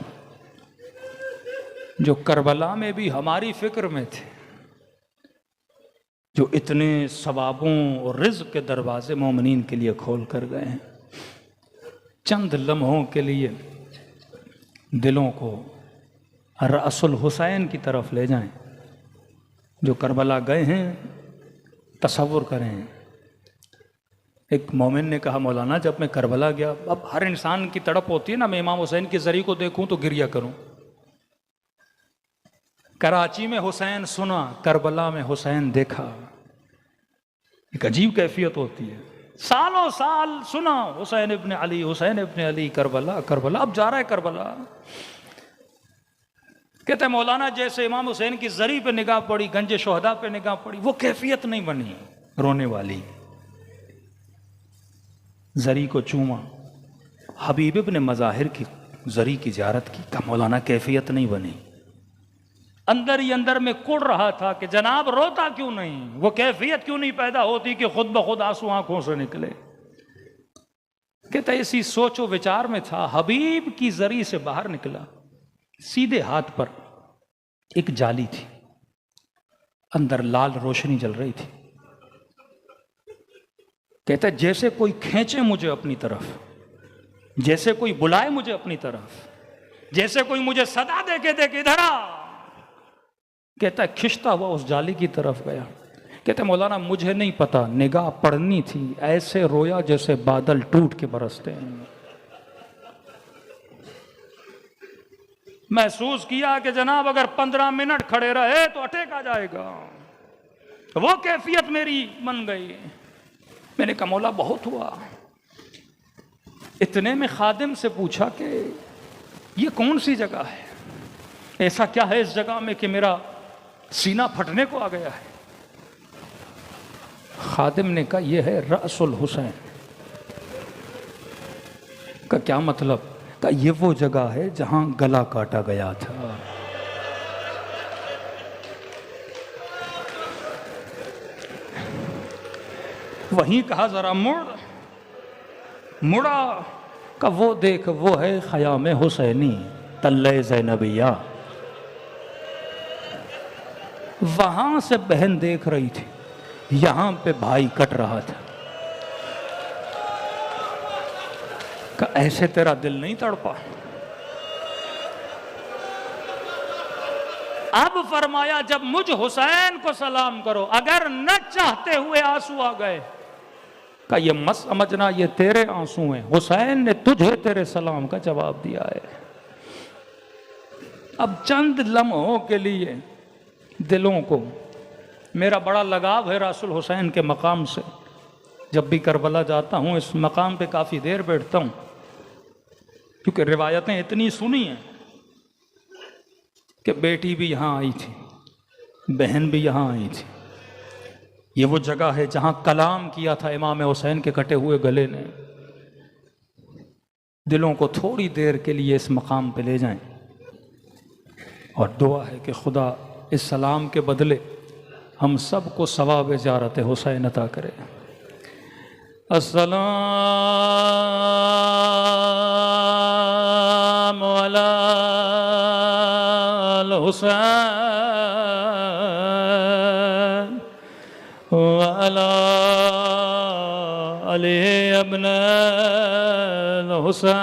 جو کربلا میں بھی ہماری فکر میں تھے، جو اتنے ثوابوں اور رزق کے دروازے مومنین کے لیے کھول کر گئے ہیں، چند لمحوں کے لیے دلوں کو رأس الحسین کی طرف لے جائیں۔ جو کربلا گئے ہیں تصور کریں، ایک مومن نے کہا مولانا جب میں کربلا گیا، اب ہر انسان کی تڑپ ہوتی ہے نا، میں امام حسین کی زری کو دیکھوں تو گریہ کروں۔ کراچی میں حسین سنا، کربلا میں حسین دیکھا، ایک عجیب کیفیت ہوتی ہے۔ سالوں سال سنا حسین ابن علی، حسین ابن علی، کربلا کربلا، اب جا رہا ہے کربلا۔ کہتے ہیں مولانا جیسے امام حسین کی زری پہ نگاہ پڑی، گنج شہداء پہ نگاہ پڑی، وہ کیفیت نہیں بنی رونے والی۔ زری کو چوما، حبیب ابن مظاہر کی زری کی زیارت کی، کہا مولانا کیفیت نہیں بنی۔ اندر ہی اندر میں کڑ رہا تھا کہ جناب روتا کیوں نہیں، وہ کیفیت کیوں نہیں پیدا ہوتی کہ خود بخود آنسو آنکھوں سے نکلے۔ کہتا اسی سوچ و وچار میں تھا، حبیب کی زری سے باہر نکلا، سیدھے ہاتھ پر ایک جالی تھی، اندر لال روشنی جل رہی تھی. کہتا ہے جیسے کوئی کھینچے مجھے اپنی طرف، جیسے کوئی بلائے مجھے اپنی طرف، جیسے کوئی مجھے صدا دے کے ادھر آ. کہتا ہے کھنچتا ہوا اس جالی کی طرف گیا. کہتا ہے مولانا مجھے نہیں پتا نگاہ پڑنی تھی، ایسے رویا جیسے بادل ٹوٹ کے برستے ہیں. محسوس کیا کہ جناب اگر 15 منٹ کھڑے رہے تو اٹیک آ جائے گا. وہ کیفیت میری بن گئی. میں نے کہا مولا بہت ہوا. اتنے میں خادم سے پوچھا کہ یہ کون سی جگہ ہے، ایسا کیا ہے اس جگہ میں کہ میرا سینہ پھٹنے کو آ گیا ہے. خادم نے کہا یہ ہے رأس الحسین. کا کیا مطلب؟ کہ یہ وہ جگہ ہے جہاں گلا کاٹا گیا تھا. وہیں کہا ذرا مڑا کہ وہ دیکھ وہ ہے خیام حسینی تلے زینبیہ. وہاں سے بہن دیکھ رہی تھی، یہاں پہ بھائی کٹ رہا تھا. کہ ایسے تیرا دل نہیں تڑپا؟ اب فرمایا جب مجھ حسین کو سلام کرو، اگر نہ چاہتے ہوئے آنسو آ گئے، کہ یہ مت سمجھنا یہ تیرے آنسو ہیں، حسین نے تجھے تیرے سلام کا جواب دیا ہے. اب چند لمحوں کے لیے دلوں کو، میرا بڑا لگاؤ ہے رسول حسین کے مقام سے. جب بھی کربلا جاتا ہوں اس مقام پہ کافی دیر بیٹھتا ہوں، کیونکہ روایتیں اتنی سنی ہیں کہ بیٹی بھی یہاں آئی تھی، بہن بھی یہاں آئی تھی. یہ وہ جگہ ہے جہاں کلام کیا تھا امام حسین کے کٹے ہوئے گلے نے. دلوں کو تھوڑی دیر کے لیے اس مقام پہ لے جائیں، اور دعا ہے کہ خدا اس سلام کے بدلے ہم سب کو ثواب زیارت حسین عطا کرے. السلام علی الحسین وعلی علی ابن الحسین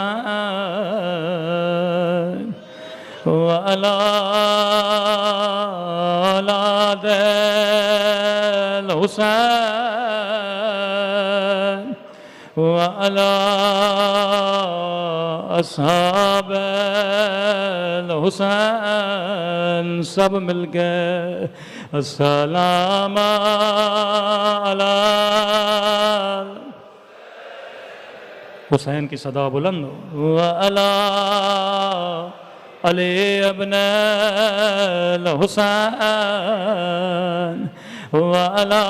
وعلی اولاد الحسین وعلی اصحاب الحسین. سب مل کے السلام علی حسین کی صدا بلند وعلی علی ابن الحسین وعلی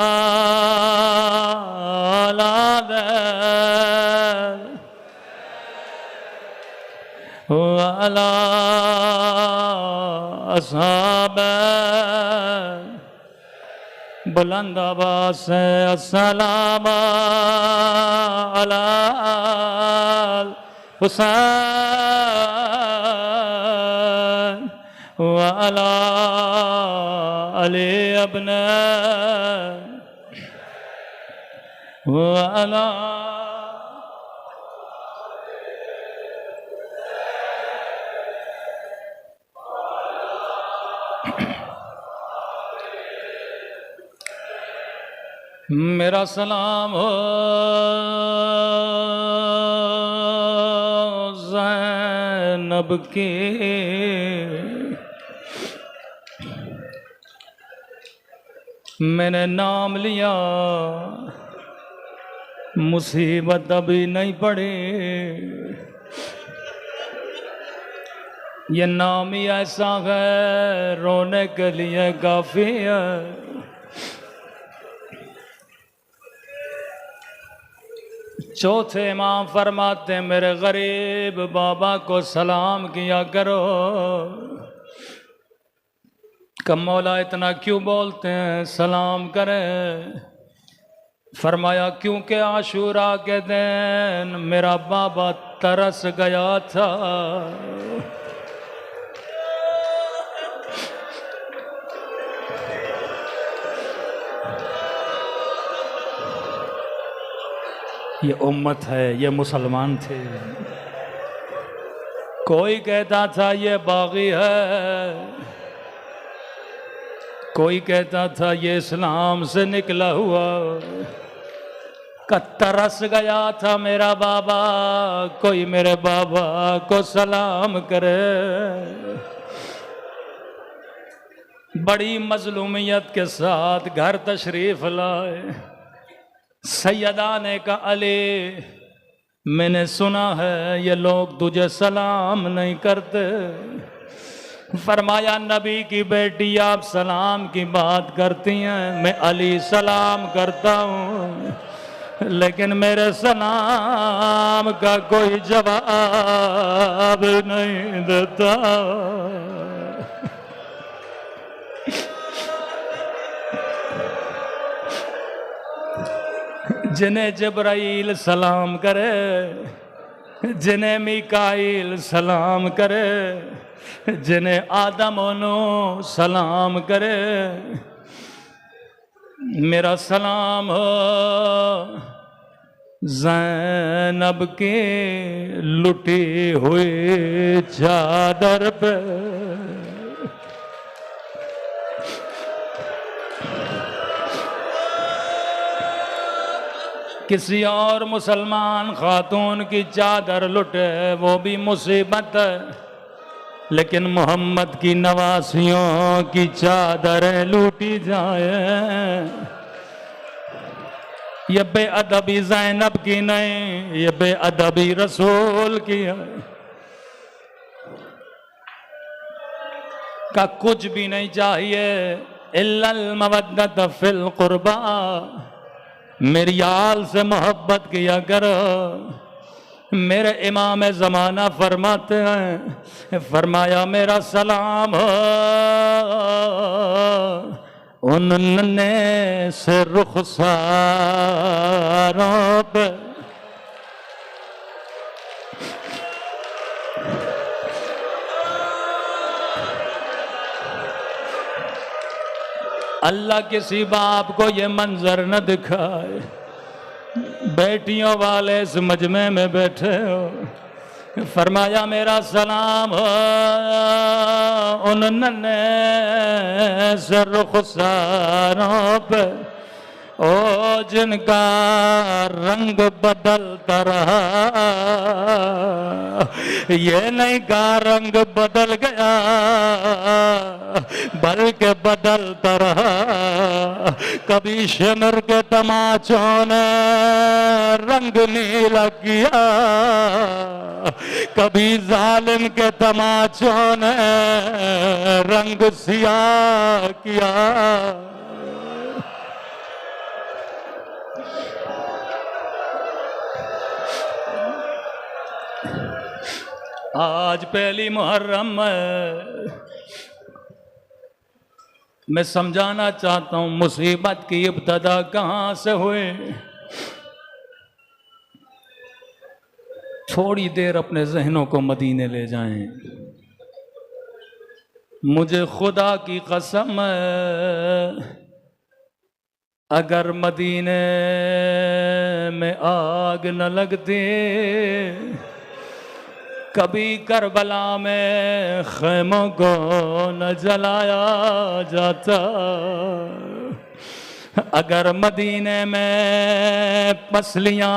اولاد وعلی اصحاب. بلند آواز سے السلام علی الحسین وعلی علی ابن وعلی. میرا سلام ہو زینب کی میں نے نام لیا مصیبت ابھی نہیں پڑی. یہ نام ہی ایسا ہے رونے کے لیے کافی ہے. چوتھے امام فرماتے ہیں میرے غریب بابا کو سلام کیا کرو. کہ مولا اتنا کیوں بولتے ہیں سلام کریں؟ فرمایا کیونکہ عاشورہ کے دن میرا بابا ترس گیا تھا. یہ امت ہے، یہ مسلمان تھے۔ کوئی کہتا تھا یہ باغی ہے، کوئی کہتا تھا یہ اسلام سے نکلا ہوا، ترس گیا تھا میرا بابا، کوئی میرے بابا کو سلام کرے۔ بڑی مظلومیت کے ساتھ گھر تشریف لائے، سیدہ نے کہا علی میں نے سنا ہے یہ لوگ تجھے سلام نہیں کرتے۔ فرمایا نبی کی بیٹی آپ سلام کی بات کرتی ہیں، میں علی سلام کرتا ہوں لیکن میرے سلام کا کوئی جواب نہیں دیتا۔ جنہیں جبرائیل سلام کرے، جنہیں میکائیل سلام کرے، جنہیں آدم و نوح سلام کرے، میرا سلام ہو زینب کی لٹی ہوئی چادر پہ۔ کسی اور مسلمان خاتون کی چادر لٹے وہ بھی مصیبت ہے، لیکن محمد کی نواسیوں کی چادریں لوٹی جائیں۔ یہ بے ادبی زینب کی نہیں، یہ بے ادبی رسول کی ہے۔ کا کچھ بھی نہیں چاہیے الا المودۃ فی القربی، میری آل سے محبت کیا کرو۔ میرے امام زمانہ فرماتے ہیں، فرمایا میرا سلام ہو ان ننھے سے رخساروں پہ۔ اللہ کسی باپ کو یہ منظر نہ دکھائے، بیٹیوں والے اس مجمع میں بیٹھے ہو، فرمایا میرا سلام ہو ان ننھے سے رخساروں پہ، او جن کا رنگ بدلتا رہا، یہ نہیں کا رنگ بدل گیا بلکہ بدلتا رہا۔ کبھی شمر کے تماچوں نے رنگ نیلا کیا، کبھی ظالم کے تماچوں نے رنگ سیاہ کیا۔ آج پہلی محرم میں سمجھانا چاہتا ہوں مصیبت کی ابتدا کہاں سے ہوئی۔ تھوڑی دیر اپنے ذہنوں کو مدینے لے جائیں۔ مجھے خدا کی قسم ہے اگر مدینے میں آگ نہ لگتی، کبھی کربلا میں خیموں کو نہ جلایا جاتا، اگر مدینے میں پسلیاں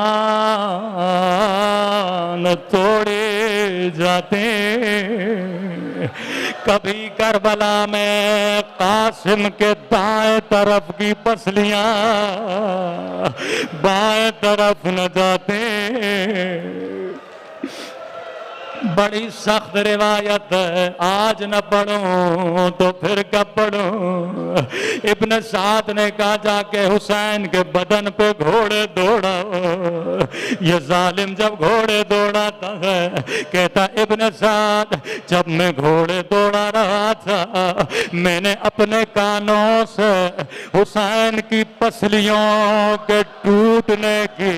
نہ توڑے جاتے، کبھی کربلا میں قاسم کے دائیں طرف کی پسلیاں بائیں طرف نہ جاتے۔ بڑی سخت روایت ہے، آج نہ پڑھوں تو پھر کب پڑھوں۔ ابن سعد نے کہا جا کے حسین کے بدن پہ گھوڑے دوڑاؤ۔ یہ ظالم جب گھوڑے دوڑاتا ہے، کہتا ابن سعد جب میں گھوڑے دوڑا رہا تھا میں نے اپنے کانوں سے حسین کی پسلیوں کے ٹوٹنے کی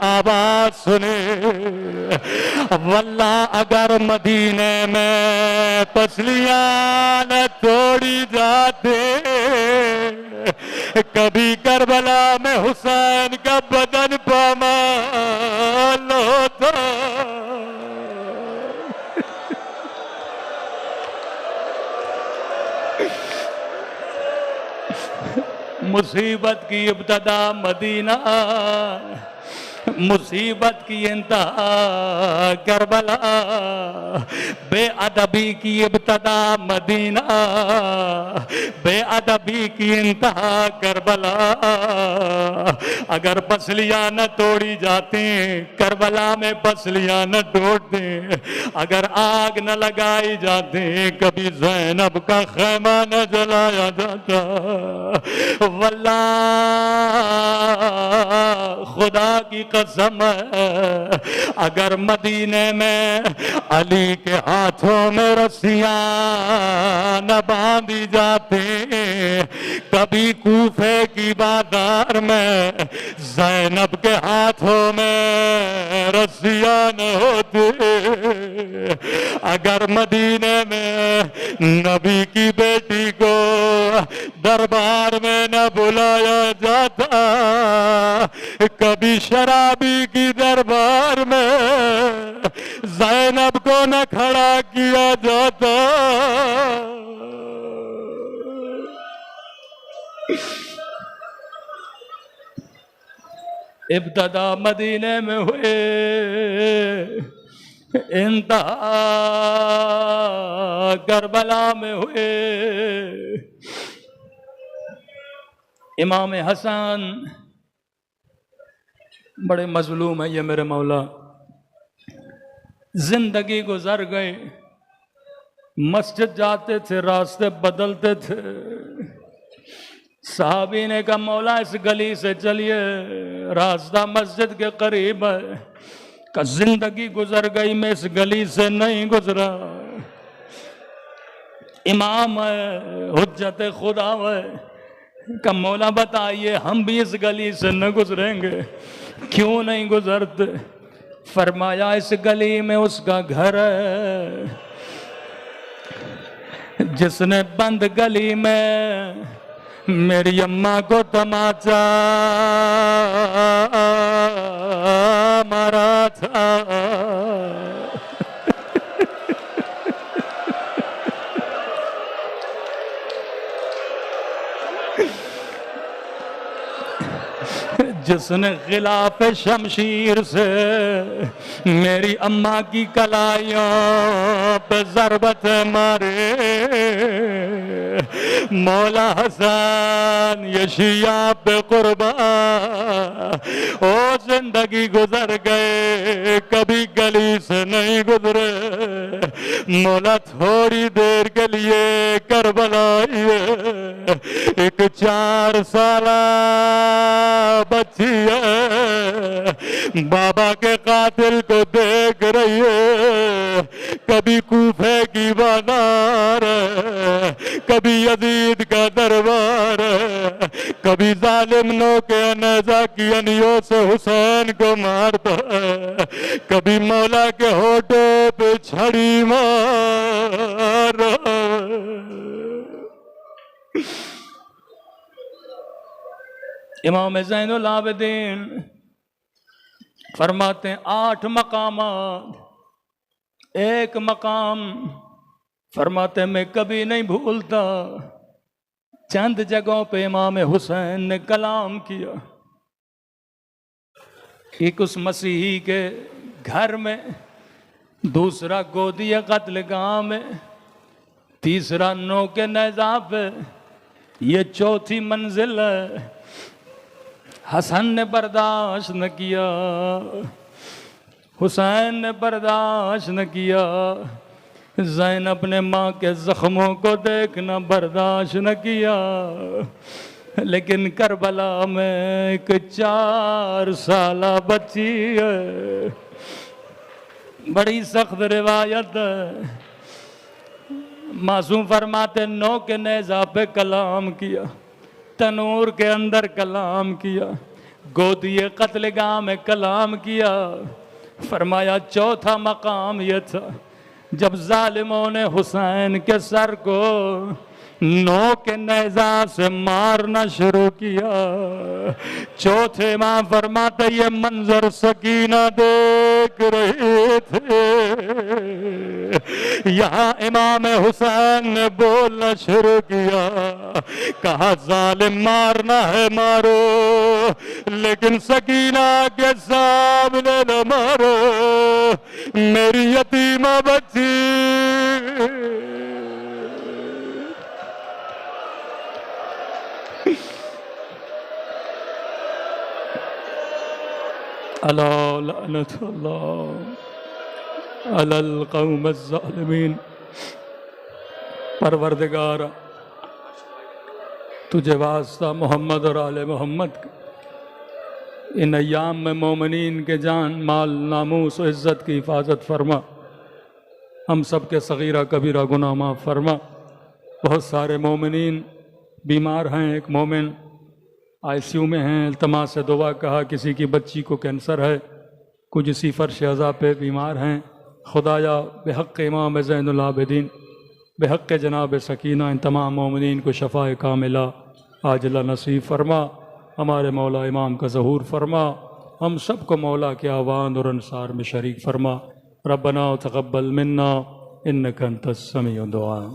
آواز سنی۔ واللہ اگر مدینے میں پسلیاں نہ توڑی جاتے، کبھی کربلا میں حسین کا بدن پامال مصیبت کی ابتدا مدینہ، مصیبت کی انتہا کربلا، بے ادبی کی ابتدا مدینہ، بے ادبی کی انتہا کربلا۔ اگر پسلیاں نہ توڑی جاتی کربلا میں پسلیاں نہ توڑتے، اگر آگ نہ لگائی جاتی کبھی زینب کا خیمہ نہ جلایا جاتا۔ واللہ خدا کی قسم ہے، اگر مدینے میں علی کے ہاتھوں میں رسیاں نہ باندھی جاتی، کبھی کوفے کی بازار میں زینب کے ہاتھوں میں رسیاں نہ ہوتی، اگر مدینے میں نبی کی بیٹی کو دربار میں نہ بلایا جاتا، کبھی شرابی کی دربار میں زینب کو نہ کھڑا کیا جاتا۔ ابتدا مدینے میں ہوئے، انتہا کربلا میں ہوئے۔ امام حسن بڑے مظلوم ہیں یہ میرے مولا، زندگی گزر گئے، مسجد جاتے تھے راستے بدلتے تھے، صحابی نے کہا مولا اس گلی سے چلیے راستہ مسجد کے قریب ہے، کہ زندگی گزر گئی میں اس گلی سے نہیں گزرا، امام ہے حجت خدا ہے، کہ مولا بتائیے ہم بھی اس گلی سے نہ گزریں گے، کیوں نہیں گزرتے؟ فرمایا اس گلی میں اس کا گھر ہے جس نے بند گلی میں میری اماں کو تماچا مارا تھا۔ جس نے غلاف شمشیر سے میری اماں کی کلائیوں پہ ضربت مارے، مولا حسن یہ شیعہ پہ قربان، او زندگی گزر گئے کبھی گلی سے نہیں گزرے، مولا تھوڑی دیر کے لیے کربلا آئیے، ایک 4 سالہ بچی ہے بابا کے قاتل کو دیکھ رہی ہے، کبھی کوفے کی بازار ہے، کبھی یزید کا دربار ہے، کبھی ظالم نو کے نیزہ کی انیوں سے حسین کو مارتا ہے، کبھی مولا کے ہونٹوں پہ چھڑی مار رہا ہے۔ امام زین العابدین فرماتے ہیں 8 مقامات، ایک مقام فرماتے ہیں میں کبھی نہیں بھولتا، چند جگہوں پہ امام حسین نے کلام کیا، ایک اس مسیحی کے گھر میں، دوسرا گودی قتل گاہ میں، تیسرا نو کے نیزہ پہ، یہ 4تھی منزل ہے۔ حسن نے برداشت نہ کیا، حسین نے برداشت نہ کیا، زینب نے ماں کے زخموں کو دیکھنا برداشت نہ کیا، لیکن کربلا میں ایک 4 سالہ بچی ہے، بڑی سخت روایت ہے۔ معصوم فرماتے 9 کے نیزہ پہ کلام کیا، تنور کے اندر کلام کیا، گودی قتل گاہ میں کلام کیا، فرمایا 4تھا مقام یہ تھا جب ظالموں نے حسین کے سر کو نو کے نیزہ سے مارنا شروع کیا. چوتھے امام فرماتے یہ منظر سکینہ دیکھ رہے تھے. یہاں امام حسین نے بولنا شروع کیا, کہا ظالم مارنا ہے مارو, لیکن سکینہ کے سامنے نہ مارو, میری یتیمہ بچی. الا لعنت اللہ علی القوم الظالمین. پروردگار تجھے واسطہ محمد اور آل محمد کا, ان ایام میں مومنین کے جان مال ناموس و عزت کی حفاظت فرما. ہم سب کے صغیرہ کبیرہ گناہ معاف فرما. بہت سارے مومنین بیمار ہیں. ایک مومن آئی سی یو میں ہیں, التماس سے دعا کہا. کسی کی بچی کو کینسر ہے, کچھ اسی فرش عزا پہ بیمار ہیں. خدایا بحق امام زین العابدین, بحق جناب سکینہ, ان تمام مومنین کو شفاء کاملہ عاجلہ نصیب فرما. ہمارے مولا امام کا ظہور فرما. ہم سب کو مولا کے آوان اور انصار میں شریک فرما. ربنا تقبل منا انک انت السمیع الدعاء.